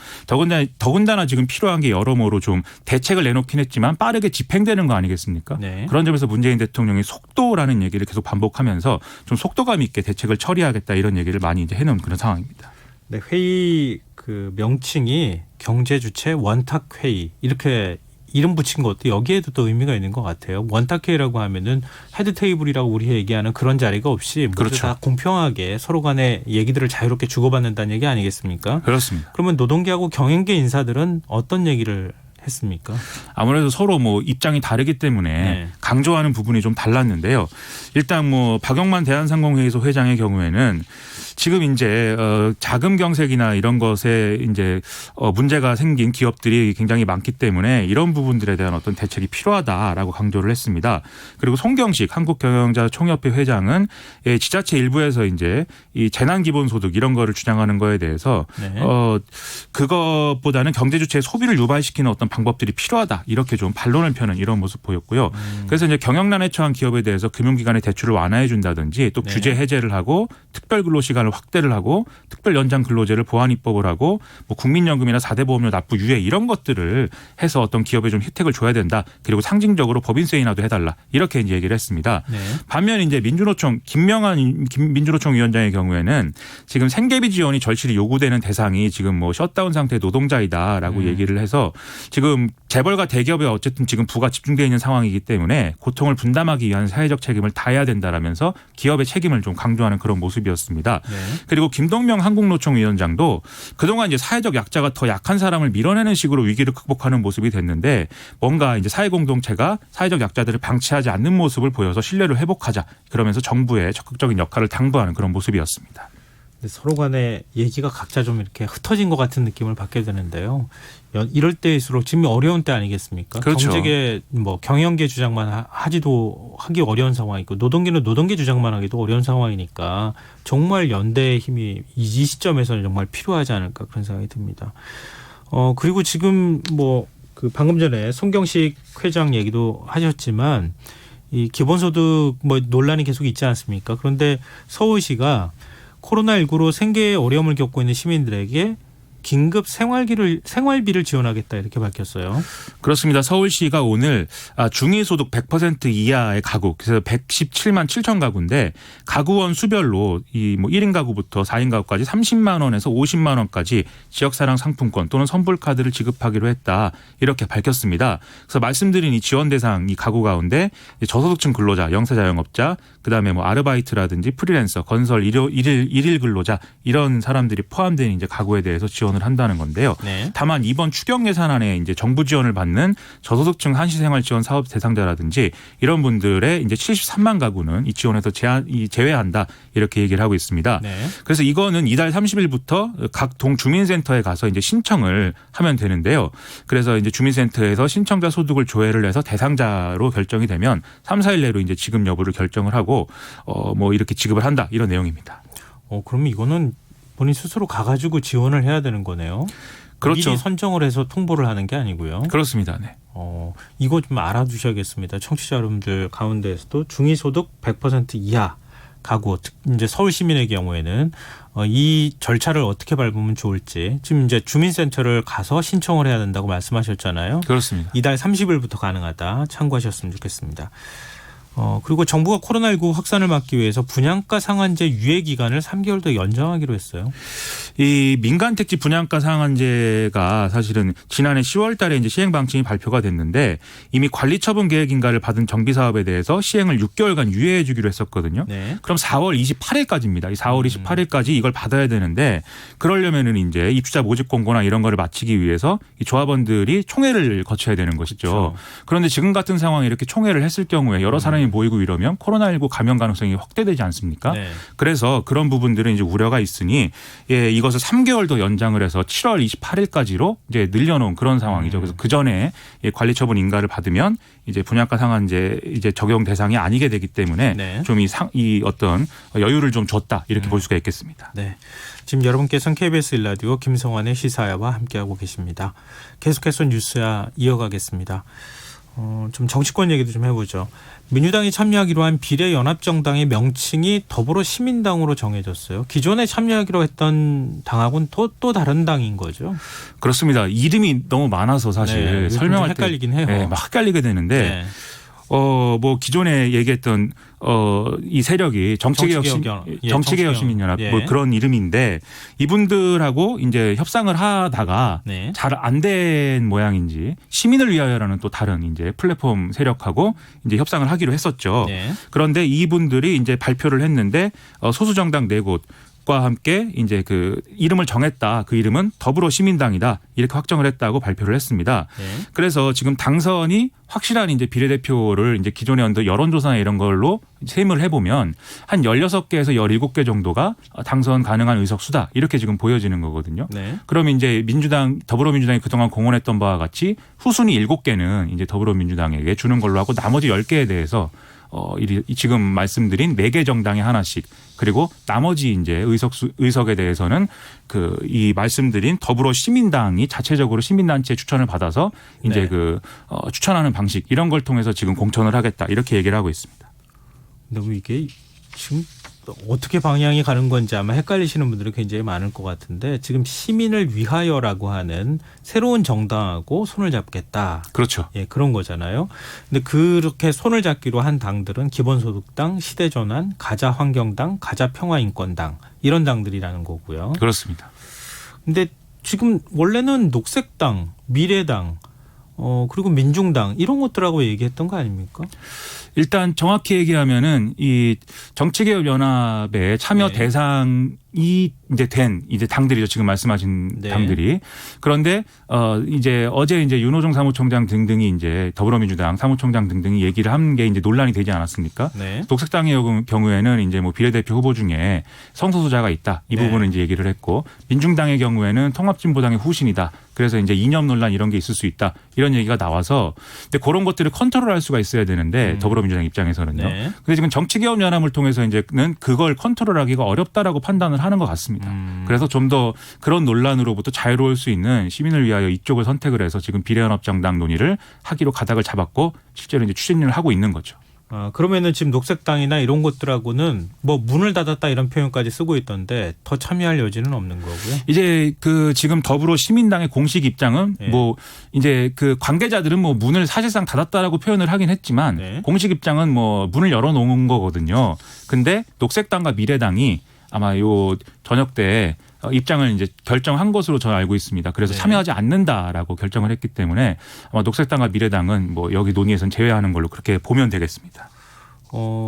더군다나 지금 필요한 게 여러모로 좀 대책을 내놓긴 했지만 빠르게 집행되는 거 아니겠습니까? 네. 그런 점에서 문재인 대통령이 속도라는 얘기를 계속 반복하면서 좀 속도감 있게 대책을 처리하겠다 이런 얘기를 많이 이제 해놓은 그런 상황입니다. 네, 회의 그 명칭이 경제주체 원탁회의 이렇게 이름 붙인 것도 여기에도 또 의미가 있는 것 같아요. 원탁회의라고 하면은 헤드 테이블이라고 우리 얘기하는 그런 자리가 없이 모두 그렇죠. 다 공평하게 서로 간의 얘기들을 자유롭게 주고받는다는 얘기 아니겠습니까? 그렇습니다. 그러면 노동계하고 경영계 인사들은 어떤 얘기를 했습니까? 아무래도 서로 뭐 입장이 다르기 때문에 네. 강조하는 부분이 좀 달랐는데요. 일단 뭐 박영만 대한상공회의소 회장의 경우에는 지금 이제 자금 경색이나 이런 것에 이제 문제가 생긴 기업들이 굉장히 많기 때문에 이런 부분들에 대한 어떤 대책이 필요하다라고 강조를 했습니다. 그리고 송경식 한국경영자총협회 회장은 지자체 일부에서 이제 이 재난기본소득 이런 거를 주장하는 거에 대해서 네. 그것보다는 경제 주체의 소비를 유발시키는 어떤 방법들이 필요하다 이렇게 좀 반론을 펴는 이런 모습 보였고요. 그래서 이제 경영난에 처한 기업에 대해서 금융기관의 대출을 완화해 준다든지 또 네. 규제 해제를 하고 특별 근로 시간을 확대를 하고 특별 연장 근로제를 보완 입법을 하고 뭐 국민연금이나 4대 보험료 납부 유예 이런 것들을 해서 어떤 기업에 좀 혜택을 줘야 된다. 그리고 상징적으로 법인세 인하도 해달라 이렇게 이제 얘기를 했습니다. 네. 반면 이제 민주노총 김명한 민주노총 위원장의 경우에는 지금 생계비 지원이 절실히 요구되는 대상이 지금 뭐 셧다운 상태의 노동자이다라고 얘기를 해서 지금 재벌과 대기업에 어쨌든 지금 부가 집중되어 있는 상황이기 때문에 고통을 분담하기 위한 사회적 책임을 다해야 된다라면서 기업의 책임을 좀 강조하는 그런 모습이었습니다. 네. 그리고 김동명 한국노총 위원장도 그동안 이제 사회적 약자가 더 약한 사람을 밀어내는 식으로 위기를 극복하는 모습이 됐는데 뭔가 이제 사회 공동체가 사회적 약자들을 방치하지 않는 모습을 보여서 신뢰를 회복하자 그러면서 정부의 적극적인 역할을 당부하는 그런 모습이었습니다. 서로 간에 얘기가 각자 좀 이렇게 흩어진 것 같은 느낌을 받게 되는데요. 이럴 때일수록 지금 어려운 때 아니겠습니까? 그렇죠. 경제계 뭐 경영계 주장만 하기 어려운 상황이고 노동계는 노동계 주장만 하기도 어려운 상황이니까 정말 연대의 힘이 이 시점에서는 정말 필요하지 않을까 그런 생각이 듭니다. 그리고 지금 뭐 그 방금 전에 송경식 회장 얘기도 하셨지만 이 기본소득 뭐 논란이 계속 있지 않습니까? 그런데 서울시가 코로나19로 생계에 어려움을 겪고 있는 시민들에게 긴급 생활비를 지원하겠다 이렇게 밝혔어요. 그렇습니다. 서울시가 오늘 중위소득 100% 이하의 가구, 그래서 117만 7천 가구인데 가구원 수별로 이 뭐 1인 가구부터 4인 가구까지 30만 원에서 50만 원까지 지역사랑 상품권 또는 선불카드를 지급하기로 했다 이렇게 밝혔습니다. 그래서 말씀드린 이 지원 대상 이 가구 가운데 저소득층 근로자, 영세자영업자, 그다음에 뭐 아르바이트라든지 프리랜서, 건설, 일일 근로자 이런 사람들이 포함된 이제 가구에 대해서 지원을 한다는 건데요. 네. 다만 이번 추경 예산안에 이제 정부 지원을 받는 저소득층 한시생활 지원 사업 대상자라든지 이런 분들의 이제 73만 가구는 이 지원에서 제외한다 이렇게 얘기를 하고 있습니다. 네. 그래서 이거는 이달 30일부터 각 동 주민센터에 가서 이제 신청을 하면 되는데요. 그래서 이제 주민센터에서 신청자 소득을 조회를 해서 대상자로 결정이 되면 3, 4일 내로 이제 지급 여부를 결정을 하고 뭐 이렇게 지급을 한다 이런 내용입니다. 그럼 이거는 본인 스스로 가가지고 지원을 해야 되는 거네요. 그렇죠. 미리 선정을 해서 통보를 하는 게 아니고요. 그렇습니다. 네. 이거 좀 알아두셔야겠습니다. 청취자 여러분들 가운데에서도 중위소득 100% 이하 가구, 이제 서울 시민의 경우에는 이 절차를 어떻게 밟으면 좋을지 지금 이제 주민센터를 가서 신청을 해야 된다고 말씀하셨잖아요. 그렇습니다. 이달 30일부터 가능하다. 참고하셨으면 좋겠습니다. 그리고 정부가 코로나19 확산을 막기 위해서 분양가 상한제 유예 기간을 3개월 더 연장하기로 했어요. 이 민간 택지 분양가 상한제가 사실은 지난해 10월 달에 이제 시행 방침이 발표가 됐는데 이미 관리 처분 계획 인가를 받은 정비 사업에 대해서 시행을 6개월간 유예해 주기로 했었거든요. 네. 그럼 4월 28일까지입니다. 이 4월 28일까지 이걸 받아야 되는데 그러려면은 이제 입주자 모집 공고나 이런 거를 마치기 위해서 이 조합원들이 총회를 거쳐야 되는 것이죠. 그렇죠. 그런데 지금 같은 상황에 이렇게 총회를 했을 경우에 여러 사람이 모이고 이러면 코로나19 감염 가능성이 확대되지 않습니까? 네. 그래서 그런 부분들은 이제 우려가 있으니 이것을 3개월 더 연장을 해서 7월 28일까지로 이제 늘려놓은 그런 상황이죠. 그래서 그 전에 관리처분 인가를 받으면 이제 분양가 상한제 이제 적용 대상이 아니게 되기 때문에 네. 좀 이 어떤 여유를 좀 줬다 이렇게 볼 수가 있겠습니다. 네. 지금 여러분께서는 KBS 1라디오 김성환의 시사야와 함께하고 계십니다. 계속해서 뉴스야 이어가겠습니다. 좀 정치권 얘기도 좀 해보죠. 민주당이 참여하기로 한 비례연합정당의 명칭이 더불어시민당으로 정해졌어요. 기존에 참여하기로 했던 당하고는 또 다른 당인 거죠. 그렇습니다. 이름이 너무 많아서 사실 네, 설명할 헷갈리긴 때 해요. 네, 막 헷갈리게 되는데 뭐 기존에 얘기했던 이 세력이 정치개혁 시민연합 예. 뭐 그런 이름인데 이분들하고 이제 협상을 하다가 네. 잘 안 된 모양인지 시민을 위하여라는 또 다른 이제 플랫폼 세력하고 이제 협상을 하기로 했었죠. 네. 그런데 이분들이 이제 발표를 했는데 소수 정당 4곳 과 함께 이제 그 이름을 정했다. 그 이름은 더불어시민당이다. 이렇게 확정을 했다고 발표를 했습니다. 네. 그래서 지금 당선이 확실한 이제 비례대표를 이제 기존의 여론조사나 이런 걸로 세임을 해보면 한 16개에서 17개 정도가 당선 가능한 의석수다. 이렇게 지금 보여지는 거거든요. 네. 그럼 이제 더불어민주당이 그동안 공언했던 바와 같이 후순위 7개는 이제 더불어민주당에게 주는 걸로 하고 나머지 10개에 대해서 지금 말씀드린 4개 정당에 하나씩 그리고 나머지 이제 의석에 대해서는 이 말씀드린 더불어 시민당이 자체적으로 시민단체 추천을 받아서 이제 네. 추천하는 방식 이런 걸 통해서 지금 공천을 하겠다 이렇게 얘기를 하고 있습니다. 근데 이게 지금 어떻게 방향이 가는 건지 아마 헷갈리시는 분들이 굉장히 많을 것 같은데 지금 시민을 위하여라고 하는 새로운 정당하고 손을 잡겠다. 그렇죠. 예, 그런 거잖아요. 근데 그렇게 손을 잡기로 한 당들은 기본소득당, 시대전환, 가자환경당, 가자평화인권당 이런 당들이라는 거고요. 그렇습니다. 근데 지금 원래는 녹색당, 미래당, 그리고 민중당 이런 것들하고 얘기했던 거 아닙니까? 일단 정확히 얘기하면은 이 정치개혁연합의 참여 네. 대상이 이제 된 당들이죠. 지금 말씀하신 네. 당들이. 그런데 이제 어제 이제 윤호중 사무총장 등등이 이제 더불어민주당 사무총장 등등이 얘기를 한 게 이제 논란이 되지 않았습니까? 네. 녹색당의 경우에는 이제 뭐 비례대표 후보 중에 성소수자가 있다. 이 네. 부분은 이제 얘기를 했고 민중당의 경우에는 통합진보당의 후신이다. 그래서 이제 이념 논란 이런 게 있을 수 있다. 이런 얘기가 나와서 근데 그런 것들을 컨트롤할 수가 있어야 되는데 더불어민주당 입장에서는요. 네. 근데 지금 정치개혁연합을 통해서 이제는 그걸 컨트롤하기가 어렵다라고 판단을 하는 것 같습니다. 그래서 좀 더 그런 논란으로부터 자유로울 수 있는 시민을 위하여 이쪽을 선택을 해서 지금 비례연합정당 논의를 하기로 가닥을 잡았고 실제로 이제 추진을 하고 있는 거죠. 그러면은 지금 녹색당이나 이런 것들하고는 뭐 문을 닫았다 이런 표현까지 쓰고 있던데 더 참여할 여지는 없는 거고요. 이제 지금 더불어 시민당의 공식 입장은 네. 뭐 이제 관계자들은 뭐 문을 사실상 닫았다라고 표현을 하긴 했지만 네. 공식 입장은 뭐 문을 열어놓은 거거든요. 근데 녹색당과 미래당이 아마 요 저녁 때 입장을 이제 결정한 것으로 저는 알고 있습니다. 그래서 네. 참여하지 않는다라고 결정을 했기 때문에 아마 녹색당과 미래당은 뭐 여기 논의에서는 제외하는 걸로 그렇게 보면 되겠습니다.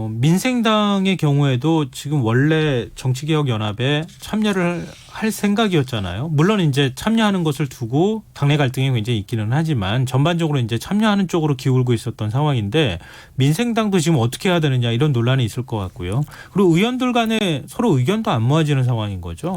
민생당의 경우에도 지금 원래 정치개혁연합에 참여를 할 생각이었잖아요. 물론 이제 참여하는 것을 두고 당내 갈등이 굉장히 있기는 하지만 전반적으로 이제 참여하는 쪽으로 기울고 있었던 상황인데 민생당도 지금 어떻게 해야 되느냐 이런 논란이 있을 것 같고요. 그리고 의원들 간에 서로 의견도 안 모아지는 상황인 거죠.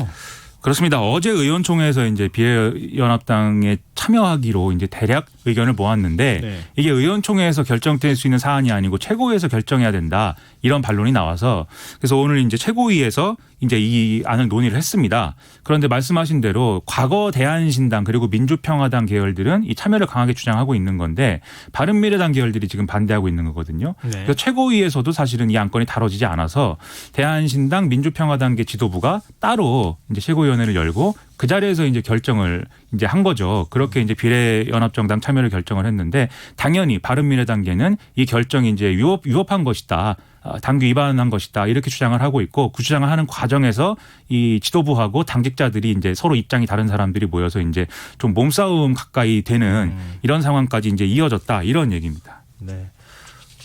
그렇습니다. 어제 의원총회에서 이제 비례연합당에 참여하기로 이제 대략 의견을 모았는데 네. 이게 의원총회에서 결정될 수 있는 사안이 아니고 최고위에서 결정해야 된다 이런 반론이 나와서 그래서 오늘 이제 최고위에서 이제 이 안을 논의를 했습니다. 그런데 말씀하신 대로 과거 대한신당 그리고 민주평화당 계열들은 이 참여를 강하게 주장하고 있는 건데 바른미래당 계열들이 지금 반대하고 있는 거거든요. 네. 그래서 최고위에서도 사실은 이 안건이 다뤄지지 않아서 대한신당 민주평화당계 지도부가 따로 이제 최고위원회를 열고 그 자리에서 이제 결정을 이제 한 거죠. 그렇게 이제 비례연합정당 참여를 결정을 했는데 당연히 바른미래당계는 이 결정이 이제 위법한 것이다. 당규 위반한 것이다. 이렇게 주장을 하고 있고 그 주장을 하는 과정에서 이 지도부하고 당직자들이 이제 서로 입장이 다른 사람들이 모여서 이제 좀 몸싸움 가까이 되는 이런 상황까지 이제 이어졌다. 이런 얘기입니다. 네.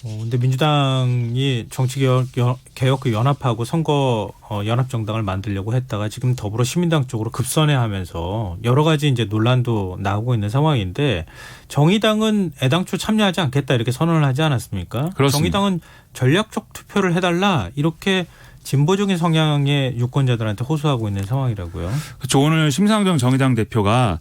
근데 민주당이 정치개혁 연합하고 선거 연합정당을 만들려고 했다가 지금 더불어시민당 쪽으로 급선회하면서 여러 가지 이제 논란도 나오고 있는 상황인데 정의당은 애당초 참여하지 않겠다 이렇게 선언을 하지 않았습니까? 그렇습니다. 정의당은 전략적 투표를 해달라 이렇게 진보적인 성향의 유권자들한테 호소하고 있는 상황이라고요. 그렇죠. 오늘 심상정 정의당 대표가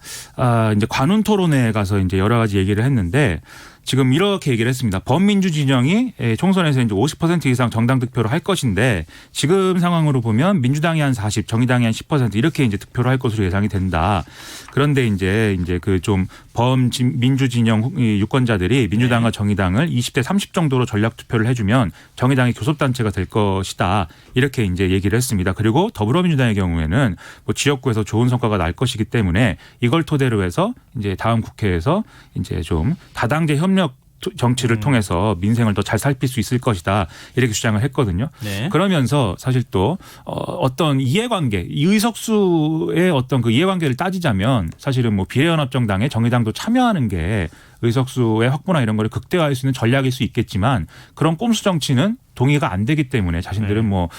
이제 관훈 토론회에 가서 이제 여러 가지 얘기를 했는데 지금 이렇게 얘기를 했습니다. 범민주 진영이 총선에서 이제 50% 이상 정당 득표를 할 것인데 지금 상황으로 보면 민주당이 한 40, 정의당이 한 10% 이렇게 이제 득표를 할 것으로 예상이 된다. 그런데 이제 그 좀 범민주 진영 유권자들이 민주당과 정의당을 20대 30 정도로 전략 투표를 해주면 정의당이 교섭단체가 될 것이다. 이렇게 이제 얘기를 했습니다. 그리고 더불어민주당의 경우에는 뭐 지역구에서 좋은 성과가 날 것이기 때문에 이걸 토대로 해서 이제 다음 국회에서 이제 좀 다당제 협력 정치를 통해서 민생을 더 잘 살필 수 있을 것이다 이렇게 주장을 했거든요. 네. 그러면서 사실 또 어떤 이해관계, 의석수의 어떤 그 이해관계를 따지자면 사실은 뭐 비례연합정당에 정의당도 참여하는 게 의석수의 확보나 이런 거를 극대화할 수 있는 전략일 수 있겠지만 그런 꼼수 정치는 동의가 안 되기 때문에 자신들은 뭐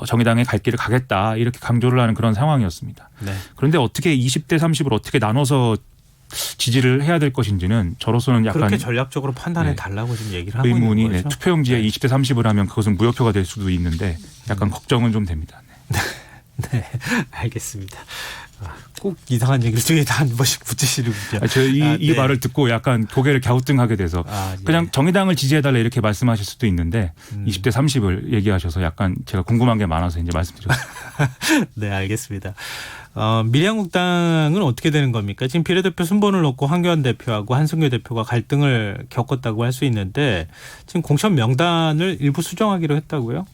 정의당에 갈 길을 가겠다 이렇게 강조를 하는 그런 상황이었습니다. 네. 그런데 어떻게 20대 30을 어떻게 나눠서 지지를 해야 될 것인지는 저로서는 약간 그렇게 전략적으로 판단해 달라고 지금 얘기를 하고 의문이 있는 거죠. 투표용지에 20대 30을 하면 그것은 무효표가 될 수도 있는데 약간 걱정은 좀 됩니다. 네, 알겠습니다. 꼭 이상한 얘기를 뒤에다 한 번씩 붙이시는군요. 이 말을 듣고 약간 고개를 갸우뚱하게 돼서 예. 그냥 정의당을 지지해달라 이렇게 말씀하실 수도 있는데 20대 30을 얘기하셔서 약간 제가 궁금한 게 많아서 이제 말씀드렸습니다. 네, 알겠습니다. 미래한국당은 어떻게 되는 겁니까? 지금 비례대표 순번을 놓고 황교안 대표하고 한승규 대표가 갈등을 겪었다고 할 수 있는데 지금 공천 명단을 일부 수정하기로 했다고요?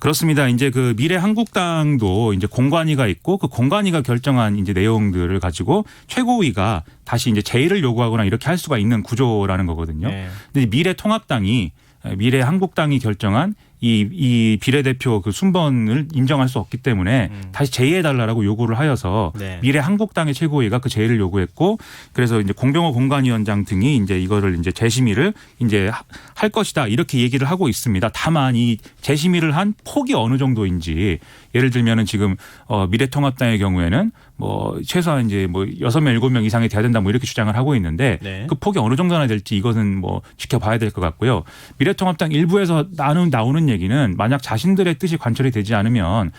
그렇습니다. 이제 그 미래한국당도 이제 공관위가 있고 그 공관위가 결정한 이제 내용들을 가지고 최고위가 다시 이제 제의를 요구하거나 이렇게 할 수가 있는 구조라는 거거든요. 네. 근데 미래한국당이 결정한 이 비례대표 그 순번을 인정할 수 없기 때문에 다시 제의해달라고 요구를 하여서 네. 미래한국당의 최고위가 그 제의를 요구했고 그래서 이제 공병호 공관위원장 등이 이제 이거를 이제 재심의를 이제 할 것이다 이렇게 얘기를 하고 있습니다. 다만 이 재심의를 한 폭이 어느 정도인지 예를 들면은 지금 미래통합당의 경우에는 뭐 최소한 이제 뭐 6명 7명 이상이 돼야 된다 뭐 이렇게 주장을 하고 있는데 네. 그 폭이 어느 정도나 될지 이것은 뭐 지켜봐야 될 것 같고요. 미래통합당 일부에서 나오는 얘기는 만약 자신들의 뜻이 관철이 되지 않으면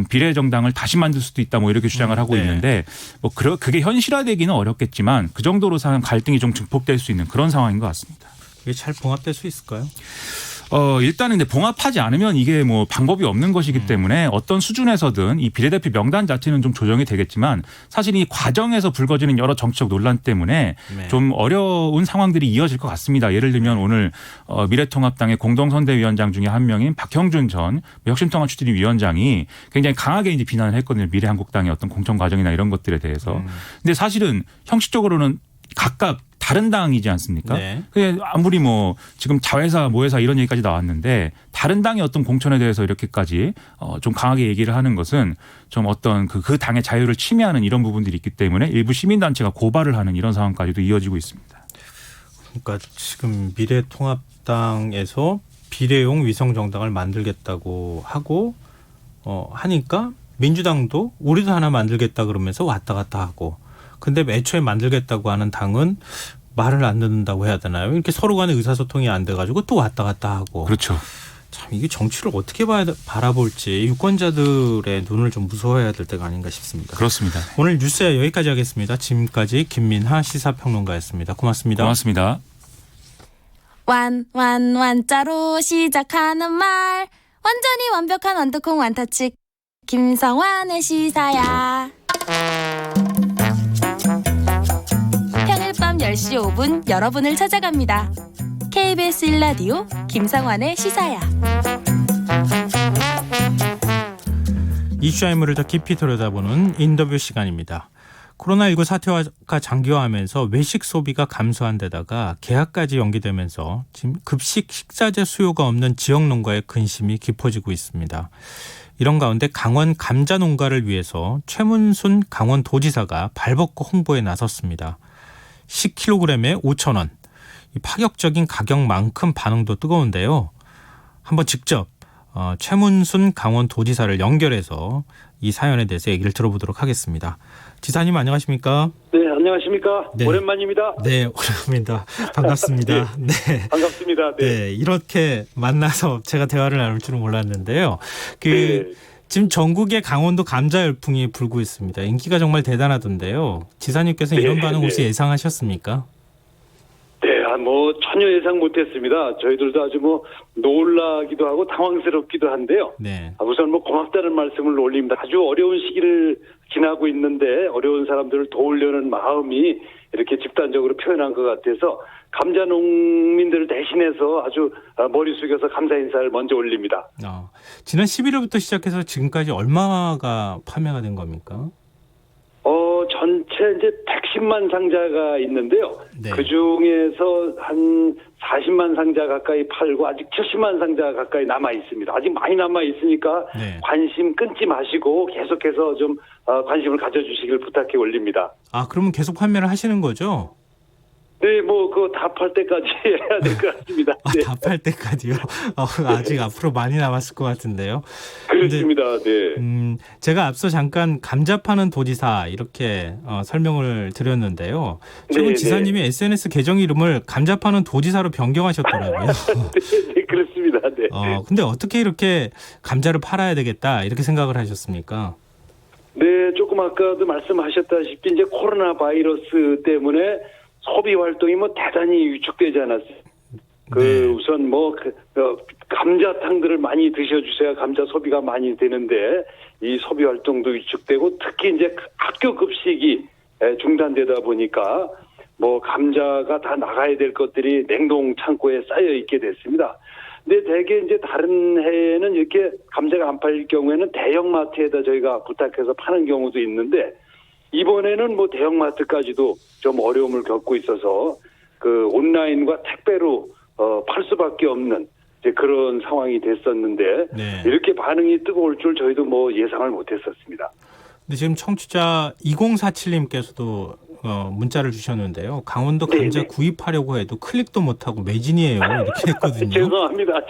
비례정당을 다시 만들 수도 있다 뭐 이렇게 주장을 하고 네. 있는데 뭐 그게 현실화되기는 어렵겠지만 그 정도로 갈등이 좀 증폭될 수 있는 그런 상황인 것 같습니다. 이게 잘 봉합될 수 있을까요? 일단은 근데 봉합하지 않으면 이게 뭐 방법이 없는 것이기 때문에 어떤 수준에서든 이 비례대표 명단 자체는 좀 조정이 되겠지만 사실 이 과정에서 불거지는 여러 정치적 논란 때문에 네. 좀 어려운 상황들이 이어질 것 같습니다. 예를 들면 오늘 미래통합당의 공동선대위원장 중에 한 명인 박형준 전 혁신통합추진위원장이 굉장히 강하게 이제 비난을 했거든요. 미래한국당의 어떤 공천 과정이나 이런 것들에 대해서. 근데 사실은 형식적으로는 각각 다른 당이지 않습니까? 네. 아무리 뭐 지금 자회사 모회사 이런 얘기까지 나왔는데 다른 당의 어떤 공천에 대해서 이렇게까지 좀 강하게 얘기를 하는 것은 좀 어떤 그 당의 자유를 침해하는 이런 부분들이 있기 때문에 일부 시민단체가 고발을 하는 이런 상황까지도 이어지고 있습니다. 그러니까 지금 미래통합당에서 비례용 위성정당을 만들겠다고 하고 하니까 민주당도 우리도 하나 만들겠다 그러면서 왔다 갔다 하고 근데 애초에 만들겠다고 하는 당은 말을 안 듣는다고 해야 되나요? 이렇게 서로 간에 의사소통이 안 돼가지고 또 왔다 갔다 하고. 그렇죠. 참 이게 정치를 어떻게 바라볼지 유권자들의 눈을 좀 무서워해야 될 때가 아닌가 싶습니다. 그렇습니다. 오늘 뉴스야 여기까지 하겠습니다. 지금까지 김민하 시사평론가였습니다. 고맙습니다. 고맙습니다. 완자로 시작하는 말 완전히 완벽한 완두콩 완타치 김성환의 시사야. 평일 밤 10시 5분 여러분을 찾아갑니다. KBS 1라디오 김성환의 시사야. 이슈의 인물을 더 깊이 들여다보는 인터뷰 시간입니다. 코로나19 사태가 장기화하면서 외식 소비가 감소한 데다가 개학까지 연기되면서 지금 급식 식자재 수요가 없는 지역 농가의 근심이 깊어지고 있습니다. 이런 가운데 강원 감자 농가를 위해서 최문순 강원도지사가 발벗고 홍보에 나섰습니다. 10kg에 5,000원. 이 파격적인 가격만큼 반응도 뜨거운데요. 한번 직접 최문순 강원도지사를 연결해서 이 사연에 대해서 얘기를 들어보도록 하겠습니다. 지사님 안녕하십니까? 네, 안녕하십니까? 네. 오랜만입니다. 네, 오랜만입니다. 반갑습니다. 네. 반갑습니다. 네. 네, 이렇게 만나서 제가 대화를 나눌 줄은 몰랐는데요. 네. 지금 전국에 강원도 감자 열풍이 불고 있습니다. 인기가 정말 대단하던데요. 지사님께서 네, 이런 반응 네. 혹시 예상하셨습니까? 네, 뭐 전혀 예상 못했습니다. 저희들도 아주 뭐 놀라기도 하고 당황스럽기도 한데요. 네. 우선 뭐 고맙다는 말씀을 올립니다. 아주 어려운 시기를 지나고 있는데 어려운 사람들을 도우려는 마음이 이렇게 집단적으로 표현한 것 같아서 감자 농민들을 대신해서 아주 머리 숙여서 감사 인사를 먼저 올립니다. 지난 11월부터 시작해서 지금까지 얼마가 판매가 된 겁니까? 전체 이제 110만 상자가 있는데요. 네. 그 중에서 한 40만 상자 가까이 팔고 아직 70만 상자 가까이 남아 있습니다. 아직 많이 남아 있으니까 네. 관심 끊지 마시고 계속해서 좀 관심을 가져주시길 부탁해 올립니다. 아, 그러면 계속 판매를 하시는 거죠? 네, 뭐 그거 다 팔 때까지 해야 될 것 같습니다. 아, 네. 다 팔 때까지요? 아직 앞으로 많이 남았을 것 같은데요. 그렇습니다. 네. 제가 앞서 잠깐 감자 파는 도지사 이렇게 설명을 드렸는데요. 최근 네, 지사님이 SNS 계정 이름을 감자 파는 도지사로 변경하셨더라고요. 네, 네, 그렇습니다. 네. 근데 어떻게 이렇게 감자를 팔아야 되겠다 이렇게 생각을 하셨습니까? 네, 조금 아까도 말씀하셨다시피 이제 코로나 바이러스 때문에 소비 활동이 뭐 대단히 위축되지 않았어요. 네. 우선 감자탕들을 많이 드셔주셔야 감자 소비가 많이 되는데 이 소비 활동도 위축되고 특히 이제 학교 급식이 중단되다 보니까 뭐 감자가 다 나가야 될 것들이 냉동 창고에 쌓여 있게 됐습니다. 근데 대개 이제 다른 해에는 이렇게 감자가 안 팔릴 경우에는 대형마트에다 저희가 부탁해서 파는 경우도 있는데 이번에는 뭐 대형마트까지도 좀 어려움을 겪고 있어서 그 온라인과 택배로 팔 수밖에 없는 이제 그런 상황이 됐었는데 네. 이렇게 반응이 뜨거울 줄 저희도 뭐 예상을 못했었습니다. 근데 지금 청취자 2047님께서도 문자를 주셨는데요. 강원도 감자 네네. 구입하려고 해도 클릭도 못하고 매진이에요. 이렇게 했거든요. 죄송합니다.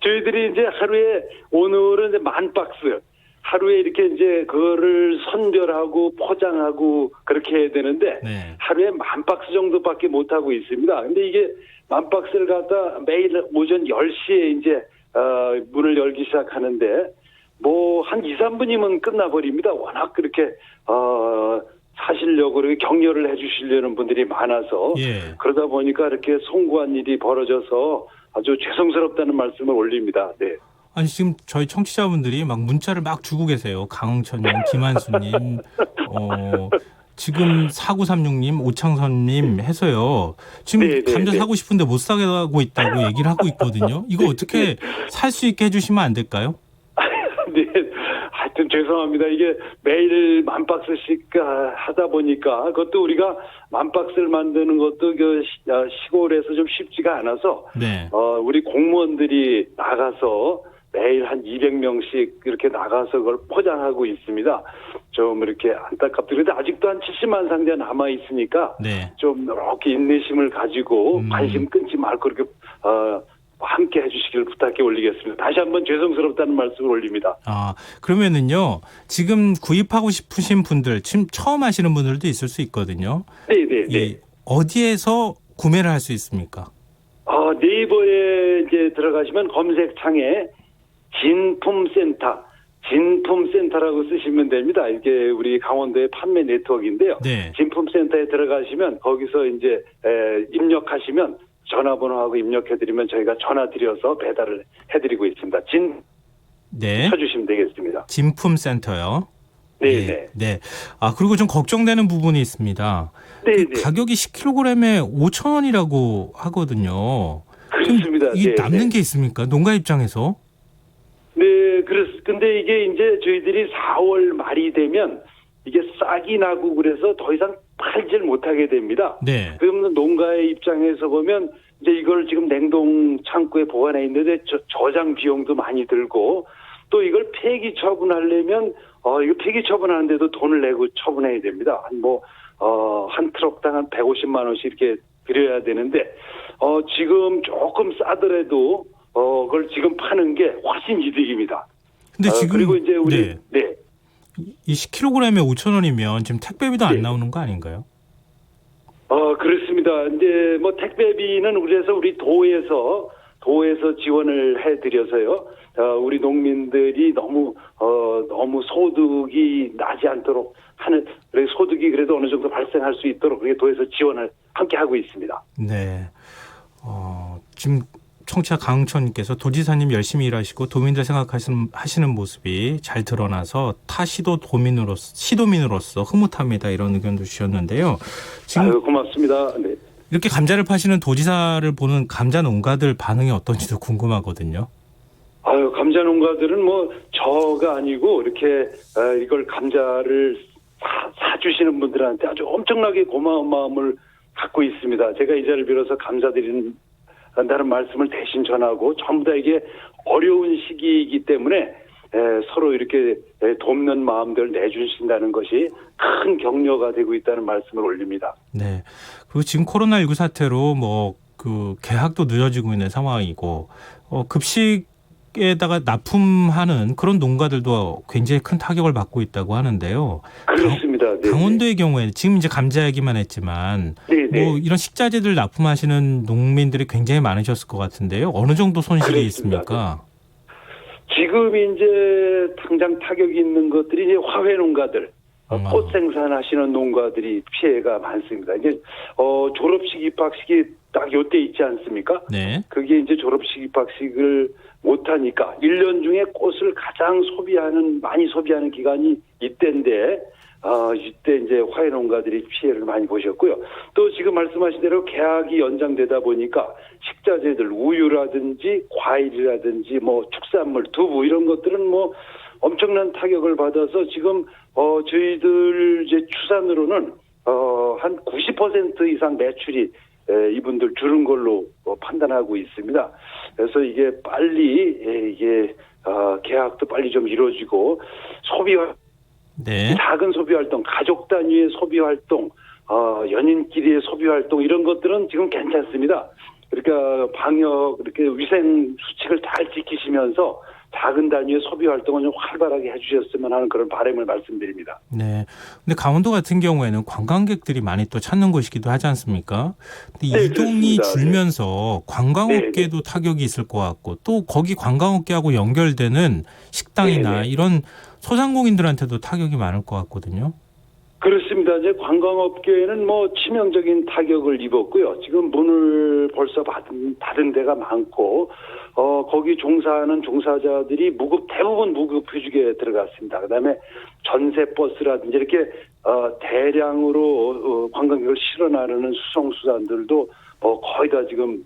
저희들이 이제 하루에 오늘은 이제 10,000박스 하루에 이렇게 이제 그거를 선별하고 포장하고 그렇게 해야 되는데 네. 하루에 10,000박스 정도밖에 못 하고 있습니다. 근데 이게 10,000박스를 갖다 매일 오전 10시에 이제 문을 열기 시작하는데 뭐 한 2, 3분이면 끝나버립니다. 워낙 그렇게 사시려고 이렇게 격려를 해주시려는 분들이 많아서 예. 그러다 보니까 이렇게 송구한 일이 벌어져서 아주 죄송스럽다는 말씀을 올립니다. 네. 아니 지금 저희 청취자분들이 막 문자를 막 주고 계세요. 강흥천님, 김한수님, 지금 4936님, 오창선님 해서요. 지금 네, 네, 감자 네. 사고 싶은데 못 사고 있다고 얘기를 하고 있거든요. 이거 어떻게 살 수 있게 해주시면 안 될까요? 네. 하여튼 죄송합니다. 이게 매일 10,000박스씩 하다 보니까 그것도 우리가 10,000박스를 만드는 것도 시골에서 좀 쉽지가 않아서 네. 우리 공무원들이 나가서 매일 한 200명씩 이렇게 나가서 그걸 포장하고 있습니다. 좀 이렇게 안타깝더라도 그런데 아직도 한 70만 상자 남아 있으니까 네. 좀 이렇게 인내심을 가지고 관심 끊지 말고 이렇게 함께 해주시길 부탁해 올리겠습니다. 다시 한번 죄송스럽다는 말씀을 올립니다. 그러면은요, 지금 구입하고 싶으신 분들, 지금 처음 하시는 분들도 있을 수 있거든요. 네. 어디에서 구매를 할 수 있습니까? 네이버에 이제 들어가시면 검색창에 진품센터라고 쓰시면 됩니다. 이게 우리 강원도의 판매 네트워크인데요. 네. 진품센터에 들어가시면 거기서 이제 입력하시면 전화번호하고 입력해드리면 저희가 전화 드려서 배달을 해드리고 있습니다. 네. 쳐주시면 되겠습니다. 진품센터요. 네. 네. 그리고 좀 걱정되는 부분이 있습니다. 네. 가격이 10kg에 5,000원이라고 하거든요. 그렇습니다. 이게 남는 게 있습니까? 농가 입장에서? 네, 근데 이게 이제 저희들이 4월 말이 되면 이게 싹이 나고 그래서 더 이상 팔질 못하게 됩니다. 네. 그러면 농가의 입장에서 보면 이제 이걸 지금 냉동 창고에 보관해 있는데 저장 비용도 많이 들고 또 이걸 폐기 처분하려면 이거 폐기 처분하는데도 돈을 내고 처분해야 됩니다. 한 트럭당 한 150만 원씩 이렇게 드려야 되는데 지금 조금 싸더라도 그걸 지금 파는 게 훨씬 이득입니다. 근데 지금 그리고 이제 우리 네. 이 10kg에 5,000원이면 지금 택배비도 안 네. 나오는 거 아닌가요? 그렇습니다. 이제 뭐 택배비는 그래서 우리 도에서 지원을 해드려서요. 우리 농민들이 너무 소득이 나지 않도록 하는, 소득이 그래도 어느 정도 발생할 수 있도록 그렇게 도에서 지원을 함께 하고 있습니다. 네. 지금 청취자 강흥천님께서 도지사님 열심히 일하시고 도민들 생각하시는 모습이 잘 드러나서 타 시도민으로서 흐뭇합니다. 이런 의견도 주셨는데요. 지금 고맙습니다. 네. 이렇게 감자를 파시는 도지사를 보는 감자 농가들 반응이 어떤지도 궁금하거든요. 감자 농가들은 뭐 저가 아니고 이렇게 이걸 감자를 사주시는 분들한테 아주 엄청나게 고마운 마음을 갖고 있습니다. 제가 이 자리를 빌어서 감사드린다는 말씀을 대신 전하고 전부 다 이게 어려운 시기이기 때문에 서로 이렇게 돕는 마음들을 내주신다는 것이 큰 격려가 되고 있다는 말씀을 올립니다. 네. 그리고 지금 코로나19 사태로 계약도 늦어지고 있는 상황이고 급식에다가 납품하는 그런 농가들도 굉장히 큰 타격을 받고 있다고 하는데요. 그렇습니다. 강원도의 경우에 지금 이제 감자 얘기만 했지만 이런 식자재들 납품하시는 농민들이 굉장히 많으셨을 것 같은데요. 어느 정도 손실이 그렇습니다. 있습니까? 지금 이제 당장 타격이 있는 것들이 이제 화훼 농가들, 꽃 생산하시는 농가들이 피해가 많습니다. 이제 졸업식 입학식이 딱 요때 있지 않습니까? 네. 그게 이제 졸업식 입학식을 못하니까 1년 중에 꽃을 가장 많이 소비하는 기간이 이때인데 이때 이제 화훼 농가들이 피해를 많이 보셨고요. 또 지금 말씀하신 대로 계약이 연장되다 보니까 식자재들 우유라든지 과일이라든지 축산물 두부 이런 것들은 엄청난 타격을 받아서 지금 저희들 이제 추산으로는 한 90% 이상 매출이 이분들 줄은 걸로 판단하고 있습니다. 그래서 이게 빨리 계약도 빨리 좀 이루어지고 작은 소비 활동, 가족 단위의 소비 활동, 연인끼리의 소비 활동 이런 것들은 지금 괜찮습니다. 그러니까 방역 이렇게 위생 수칙을 잘 지키시면서 작은 단위의 소비 활동을 좀 활발하게 해주셨으면 하는 그런 바람을 말씀드립니다. 네. 근데 강원도 같은 경우에는 관광객들이 많이 또 찾는 곳이기도 하지 않습니까? 근데 네, 이동이 그렇습니다. 줄면서 관광업계도 타격이 있을 것 같고 또 거기 관광업계하고 연결되는 식당이나 이런 소상공인들한테도 타격이 많을 것 같거든요. 그렇습니다. 이제 관광업계에는 치명적인 타격을 입었고요. 지금 문을 벌써 닫은 데가 많고, 거기 종사하는 종사자들이 대부분 무급 휴직에 들어갔습니다. 그다음에 전세버스라든지 이렇게 대량으로 관광객을 실어 나르는 수송수단들도 거의 다 지금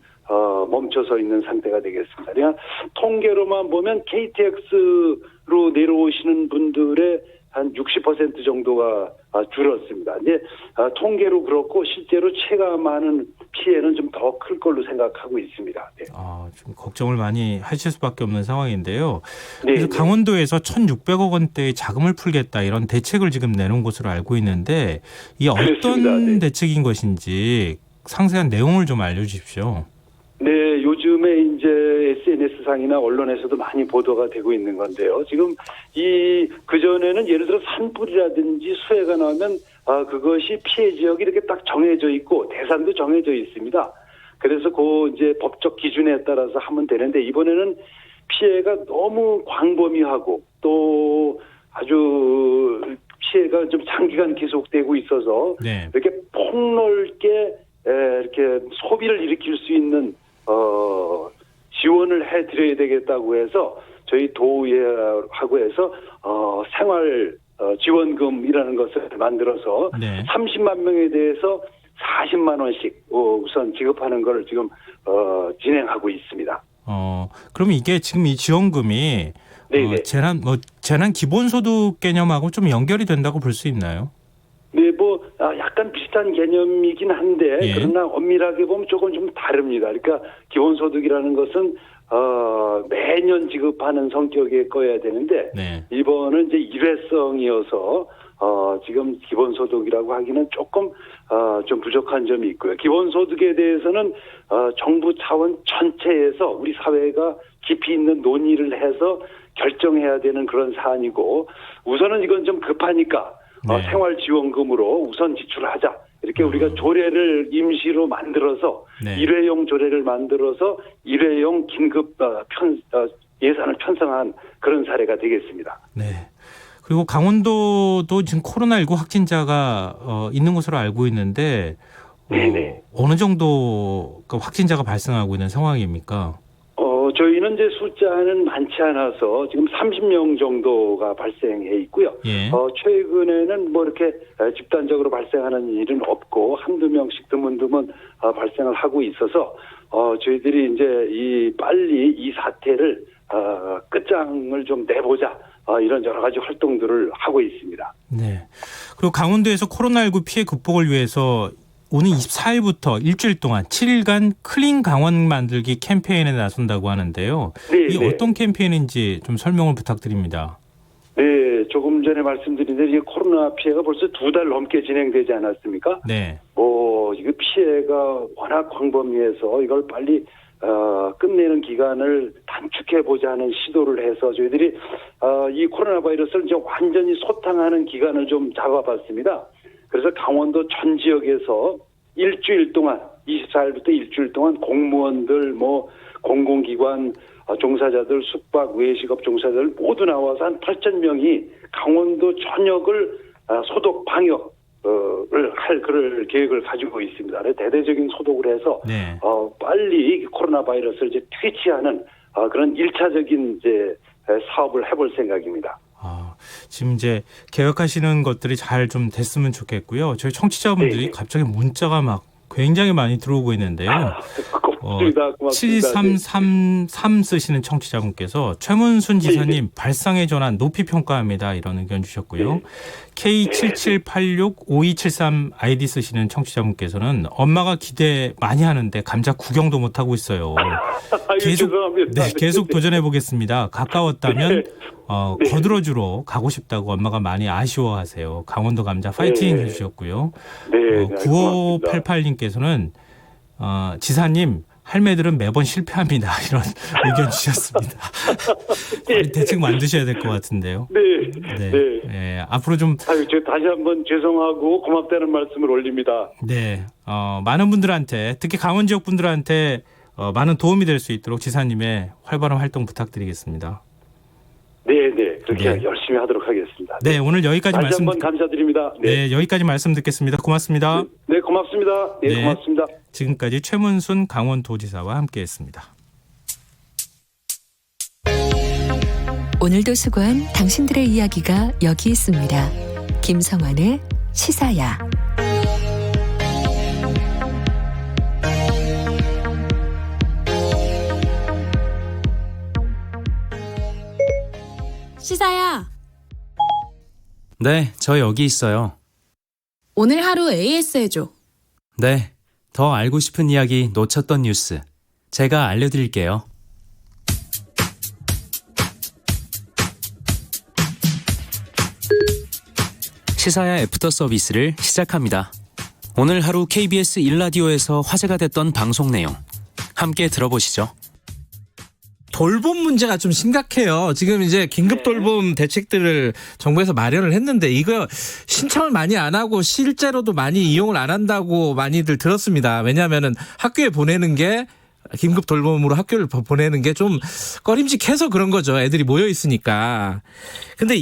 멈춰서 있는 상태가 되겠습니다. 그냥 통계로만 보면 KTX로 내려오시는 분들의 한 60% 정도가 줄었습니다. 이제 통계로 그렇고 실제로 체감하는 피해는 좀 더 클 걸로 생각하고 있습니다. 네. 좀 걱정을 많이 하실 수밖에 없는 상황인데요. 그래서 강원도에서 1,600억 원대의 자금을 풀겠다 이런 대책을 지금 내놓은 것으로 알고 있는데 이게 어떤 대책인 것인지 상세한 내용을 좀 알려주십시오. 네, 요즘에 이제 SNS상이나 언론에서도 많이 보도가 되고 있는 건데요. 지금 그전에는 예를 들어 산불이라든지 수해가 나면 그것이 피해 지역이 이렇게 딱 정해져 있고 대상도 정해져 있습니다. 그래서 이제 법적 기준에 따라서 하면 되는데 이번에는 피해가 너무 광범위하고 또 아주 피해가 좀 장기간 계속되고 있어서 이렇게 폭넓게 이렇게 소비를 일으킬 수 있는 지원을 해드려야 되겠다고 해서 저희 도의회하고 해서 생활 지원금이라는 것을 만들어서 30만 명에 대해서 40만 원씩 우선 지급하는 걸 지금 진행하고 있습니다. 그럼 이게 지금 이 지원금이 재난 기본소득 개념하고 좀 연결이 된다고 볼 수 있나요? 네, 약간 비슷한 개념이긴 한데 그러나 엄밀하게 보면 조금 좀 다릅니다. 그러니까 기본소득이라는 것은 매년 지급하는 성격의 거여야 되는데 이번은 이제 일회성이어서 지금 기본소득이라고 하기는 조금 좀 부족한 점이 있고요. 기본소득에 대해서는 정부 차원 전체에서 우리 사회가 깊이 있는 논의를 해서 결정해야 되는 그런 사안이고 우선은 이건 좀 급하니까 생활지원금으로 우선 지출하자. 이렇게 우리가 조례를 임시로 만들어서 일회용 조례를 만들어서 일회용 긴급 예산을 편성한 그런 사례가 되겠습니다. 네. 그리고 강원도도 지금 코로나19 확진자가 있는 것으로 알고 있는데 어느 정도 확진자가 발생하고 있는 상황입니까? 저희는 이제 숫자는 많지 않아서 지금 30명 정도가 발생해 있고요. 최근에는 이렇게 집단적으로 발생하는 일은 없고 한두 명씩 드문드문 발생을 하고 있어서 저희들이 이제 빨리 이 사태를 끝장을 좀 내보자 이런 여러 가지 활동들을 하고 있습니다. 네. 그리고 강원도에서 코로나19 피해 극복을 위해서 오는 24일부터 일주일 동안 7일간 클린 강원 만들기 캠페인에 나선다고 하는데요. 네, 이 네. 어떤 캠페인인지 좀 설명을 부탁드립니다. 네, 조금 전에 말씀드린 대로 이 코로나 피해가 벌써 2달 넘게 진행되지 않았습니까? 네. 이거 피해가 워낙 광범위해서 이걸 빨리 끝내는 기간을 단축해보자 하는 시도를 해서 저희들이 이 코로나 바이러스를 이제 완전히 소탕하는 기간을 좀 잡아봤습니다. 그래서 강원도 전 지역에서 일주일 동안 24일부터 일주일 동안 공무원들 공공기관 종사자들 숙박 외식업 종사자들 모두 나와서 한 8,000명이 강원도 전역을 소독 방역 할 그럴 계획을 가지고 있습니다. 대대적인 소독을 해서 네. 빨리 코로나 바이러스를 이제 퇴치하는 그런 1차적인 이제 사업을 해볼 생각입니다. 지금 이제 계획하시는 것들이 잘 좀 됐으면 좋겠고요. 저희 청취자분들이 네. 갑자기 문자가 막 굉장히 많이 들어오고 있는데요. 고맙습니다. 고맙습니다. 7333 쓰시는 청취자분께서 최문순 지사님 발상의 전환 높이 평가합니다. 이런 의견 주셨고요. 네. K77865273 아이디 쓰시는 청취자분께서는 엄마가 기대 많이 하는데 감자 구경도 못하고 있어요. 죄송합니다. 계속 도전해 보겠습니다. 가까웠다면 네. 거들어주러 가고 싶다고 엄마가 많이 아쉬워하세요. 강원도 감자 파이팅 네. 해주셨고요. 네, 9588님께서는 지사님 할매들은 매번 실패합니다. 이런 의견 주셨습니다. 대책 만드셔야 될 것 같은데요. 네. 네. 네. 네. 앞으로 좀 제가 다시 한번 죄송하고 고맙다는 말씀을 올립니다. 네. 많은 분들한테 특히 강원 지역 분들한테 많은 도움이 될 수 있도록 지사님의 활발한 활동 부탁드리겠습니다. 네, 네. 그렇게 네. 열심히 하도록 하겠습니다. 네, 오늘 여기까지 다시 말씀 한번 감사드립니다. 네, 여기까지 말씀 듣겠습니다. 고맙습니다. 네, 고맙습니다. 네, 네. 고맙습니다. 지금까지 최문순 강원도지사와 함께했습니다. 오늘도 수고한 당신들의 이야기가 여기 있습니다. 김성환의 시사야. 시사야, 네, 저 여기 있어요. 오늘 하루 AS 해줘. 네, 더 알고 싶은 이야기 놓쳤던 뉴스 제가 알려드릴게요. 시사야 애프터 서비스를 시작합니다. 오늘 하루 KBS 1라디오에서 화제가 됐던 방송 내용 함께 들어보시죠. 돌봄 문제가 좀 심각해요. 지금 이제 긴급 돌봄 대책들을 정부에서 마련을 했는데 이거 신청을 많이 안 하고 실제로도 많이 이용을 안 한다고 많이들 들었습니다. 왜냐하면은 학교에 보내는 게 긴급 돌봄으로 학교를 보내는 게 좀 꺼림직해서 그런 거죠. 애들이 모여 있으니까. 근데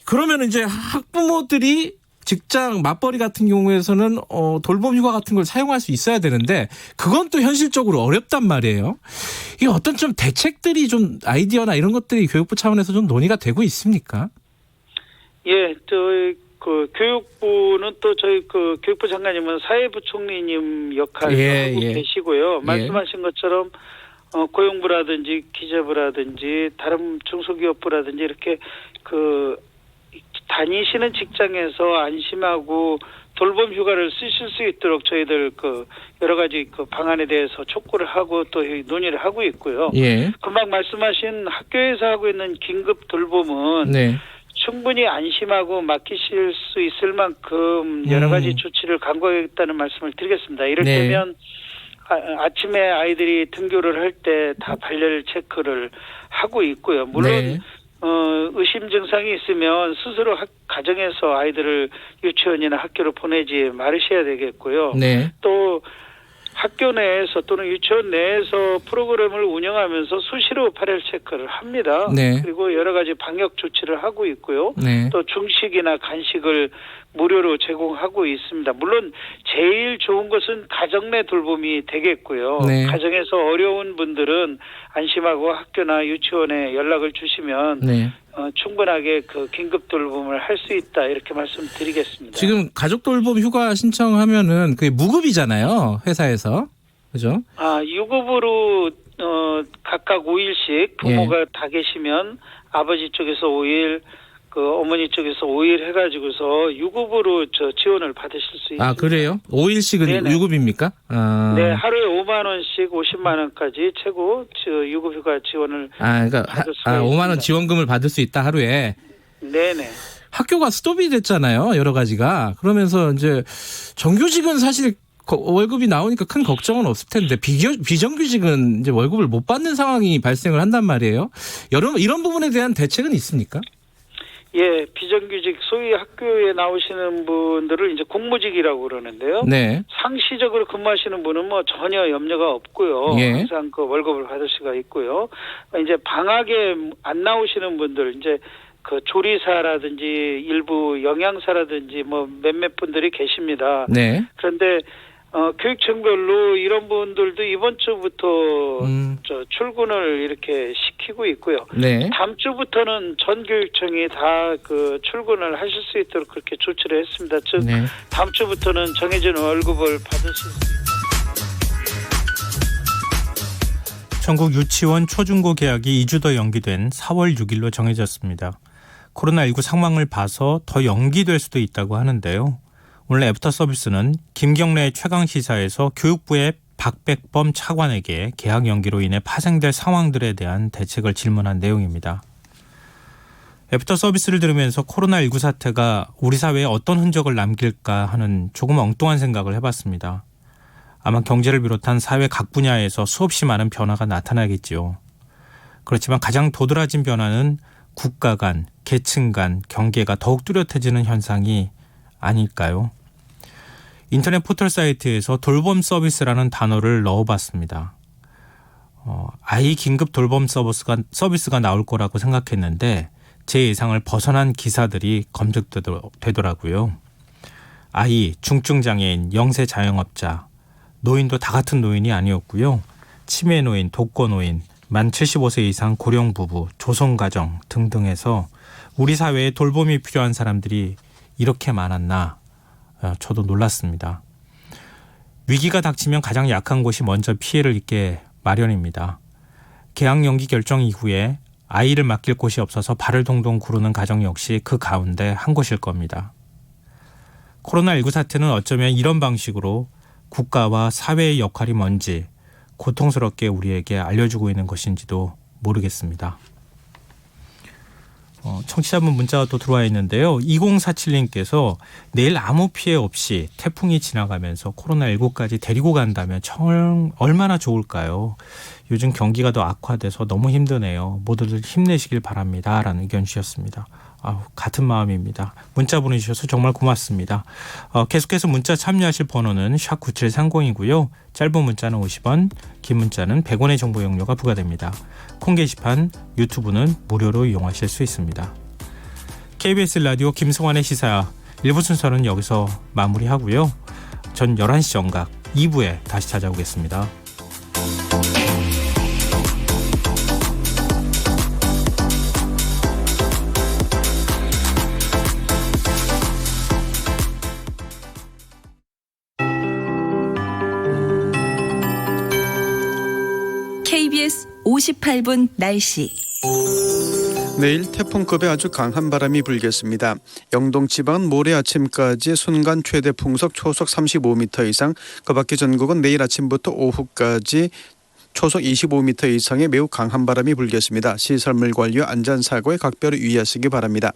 그러면 이제 학부모들이 직장 맞벌이 같은 경우에서는 돌봄 휴가 같은 걸 사용할 수 있어야 되는데 그건 또 현실적으로 어렵단 말이에요. 이게 어떤 좀 대책들이 좀 아이디어나 이런 것들이 교육부 차원에서 좀 논의가 되고 있습니까? 예, 저희 그 교육부는 또 저희 그 교육부 장관님은 사회부총리님 역할을 하고 계시고요. 말씀하신 것처럼 고용부라든지 기재부라든지 다른 중소기업부라든지 이렇게 그 다니시는 직장에서 안심하고 돌봄 휴가를 쓰실 수 있도록 저희들 그 여러 가지 그 방안에 대해서 촉구를 하고 또 논의를 하고 있고요. 예. 금방 말씀하신 학교에서 하고 있는 긴급 돌봄은 네. 충분히 안심하고 맡기실 수 있을 만큼 여러 가지 조치를 강구하겠다는 말씀을 드리겠습니다. 이를테면 아침에 아이들이 등교를 할 때 다 발열 체크를 하고 있고요. 물론 네. 의심 증상이 있으면 스스로 가정에서 아이들을 유치원이나 학교로 보내지 말으셔야 되겠고요. 네. 또 학교 내에서 또는 유치원 내에서 프로그램을 운영하면서 수시로 발열 체크를 합니다. 네. 그리고 여러 가지 방역 조치를 하고 있고요. 네. 또 중식이나 간식을 무료로 제공하고 있습니다. 물론 제일 좋은 것은 가정 내 돌봄이 되겠고요. 네. 가정에서 어려운 분들은 안심하고 학교나 유치원에 연락을 주시면 네. 충분하게 그 긴급 돌봄을 할 수 있다 이렇게 말씀드리겠습니다. 지금 가족 돌봄 휴가 신청하면은 그게 무급이잖아요. 회사에서. 그죠? 유급으로 각각 5일씩 부모가 다 계시면 아버지 쪽에서 5일, 그 어머니 쪽에서 5일 해가지고서 유급으로 지원을 받으실 수 있습니다. 아, 그래요? 5일씩은 네네. 유급입니까? 아. 네, 하루에 5만 원씩 50만 원까지 최고 유급휴가 지원을 그러니까 받을 수가 5만 원 있습니다. 지원금을 받을 수 있다 하루에. 네네. 학교가 스톱이 됐잖아요. 여러 가지가. 그러면서 이제 정규직은 사실 월급이 나오니까 큰 걱정은 없을 텐데 비정규직은 이제 월급을 못 받는 상황이 발생을 한단 말이에요. 이런 부분에 대한 대책은 있습니까? 예, 비정규직 소위 학교에 나오시는 분들을 이제 공무직이라고 그러는데요. 네. 상시적으로 근무하시는 분은 뭐 전혀 염려가 없고요. 예. 항상 그 월급을 받을 수가 있고요. 이제 방학에 안 나오시는 분들 이제 그 조리사라든지 일부 영양사라든지 뭐 몇몇 분들이 계십니다. 네. 그런데 교육청별로 이런 분들도 이번 주부터 출근을 이렇게 시키고 있고요. 네. 다음 주부터는 전 교육청이 다 그 출근을 하실 수 있도록 그렇게 조치를 했습니다. 즉 네. 다음 주부터는 정해진 월급을 받으실 수 있습니다. 전국 유치원 초중고 개학이 2주 더 연기된 4월 6일로 정해졌습니다. 코로나19 상황을 봐서 더 연기될 수도 있다고 하는데요. 오늘 애프터 서비스는 김경래 최강시사에서 교육부의 박백범 차관에게 개학 연기로 인해 파생될 상황들에 대한 대책을 질문한 내용입니다. 애프터 서비스를 들으면서 코로나19 사태가 우리 사회에 어떤 흔적을 남길까 하는 조금 엉뚱한 생각을 해봤습니다. 아마 경제를 비롯한 사회 각 분야에서 수없이 많은 변화가 나타나겠지요. 그렇지만 가장 도드라진 변화는 국가 간, 계층 간 경계가 더욱 뚜렷해지는 현상이 아닐까요? 인터넷 포털 사이트에서 돌봄 서비스라는 단어를 넣어봤습니다. 아이 긴급 돌봄 서비스가 나올 거라고 생각했는데 제 예상을 벗어난 기사들이 검색되더라고요. 아이, 중증장애인, 영세 자영업자, 노인도 다 같은 노인이 아니었고요. 치매 노인, 독거 노인, 만 75세 이상 고령 부부, 조성가정 등등해서 우리 사회에 돌봄이 필요한 사람들이 이렇게 많았나 저도 놀랐습니다. 위기가 닥치면 가장 약한 곳이 먼저 피해를 입게 마련입니다. 개학 연기 결정 이후에 아이를 맡길 곳이 없어서 발을 동동 구르는 가정 역시 그 가운데 한 곳일 겁니다. 코로나19 사태는 어쩌면 이런 방식으로 국가와 사회의 역할이 뭔지 고통스럽게 우리에게 알려주고 있는 것인지도 모르겠습니다. 청취자분 문자가 또 들어와 있는데요. 2047님께서 내일 아무 피해 없이 태풍이 지나가면서 코로나19까지 데리고 간다면 얼마나 좋을까요? 요즘 경기가 더 악화돼서 너무 힘드네요. 모두들 힘내시길 바랍니다. 라는 의견 주셨습니다. 같은 마음입니다. 문자 보내주셔서 정말 고맙습니다. 계속해서 문자 참여하실 번호는 샵 9730이고요. 짧은 문자는 50원, 긴 문자는 100원의 정보 용료가 부과됩니다. 콩 게시판, 유튜브는 무료로 이용하실 수 있습니다. KBS 라디오 김성환의 시사 1부 순서는 여기서 마무리하고요. 전 11시 정각 2부에 다시 찾아오겠습니다. KBS 58분 날씨. 내일 태풍급의 아주 강한 바람이 불겠습니다. 영동 지방은 모레 아침까지 순간 최대 풍속 초속 35m 이상, 그 밖에 전국은 내일 아침부터 오후까지 초속 25m 이상의 매우 강한 바람이 불겠습니다. 시설물 관리와 안전사고에 각별히 유의하시기 바랍니다.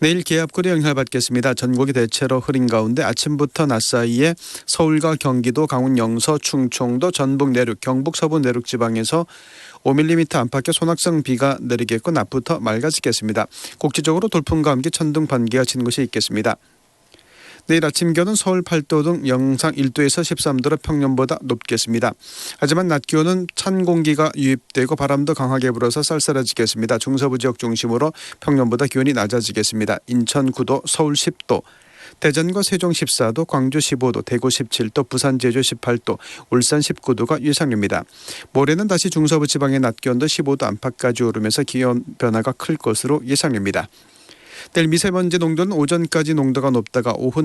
내일 기압골의 영향을 받겠습니다. 전국이 대체로 흐린 가운데 아침부터 낮 사이에 서울과 경기도, 강원 영서, 충청도, 전북 내륙, 경북 서부 내륙 지방에서 5mm 안팎의 소낙성 비가 내리겠고 낮부터 맑아지겠습니다. 국지적으로 돌풍과 함께 천둥 번개가 치는 곳이 있겠습니다. 내일 아침 기온은 서울 8도 등 영상 1도에서 13도로 평년보다 높겠습니다. 하지만 낮 기온은 찬 공기가 유입되고 바람도 강하게 불어서 쌀쌀해지겠습니다. 중서부 지역 중심으로 평년보다 기온이 낮아지겠습니다. 인천 9도, 서울 10도, 대전과 세종 14도, 광주 15도, 대구 17도, 부산 제주 18도, 울산 19도가 예상됩니다. 모레는 다시 중서부 지방의 낮 기온도 15도 안팎까지 오르면서 기온 변화가 클 것으로 예상됩니다. 내일 미세먼지 농도는 오전까지 농도가 높다가 오후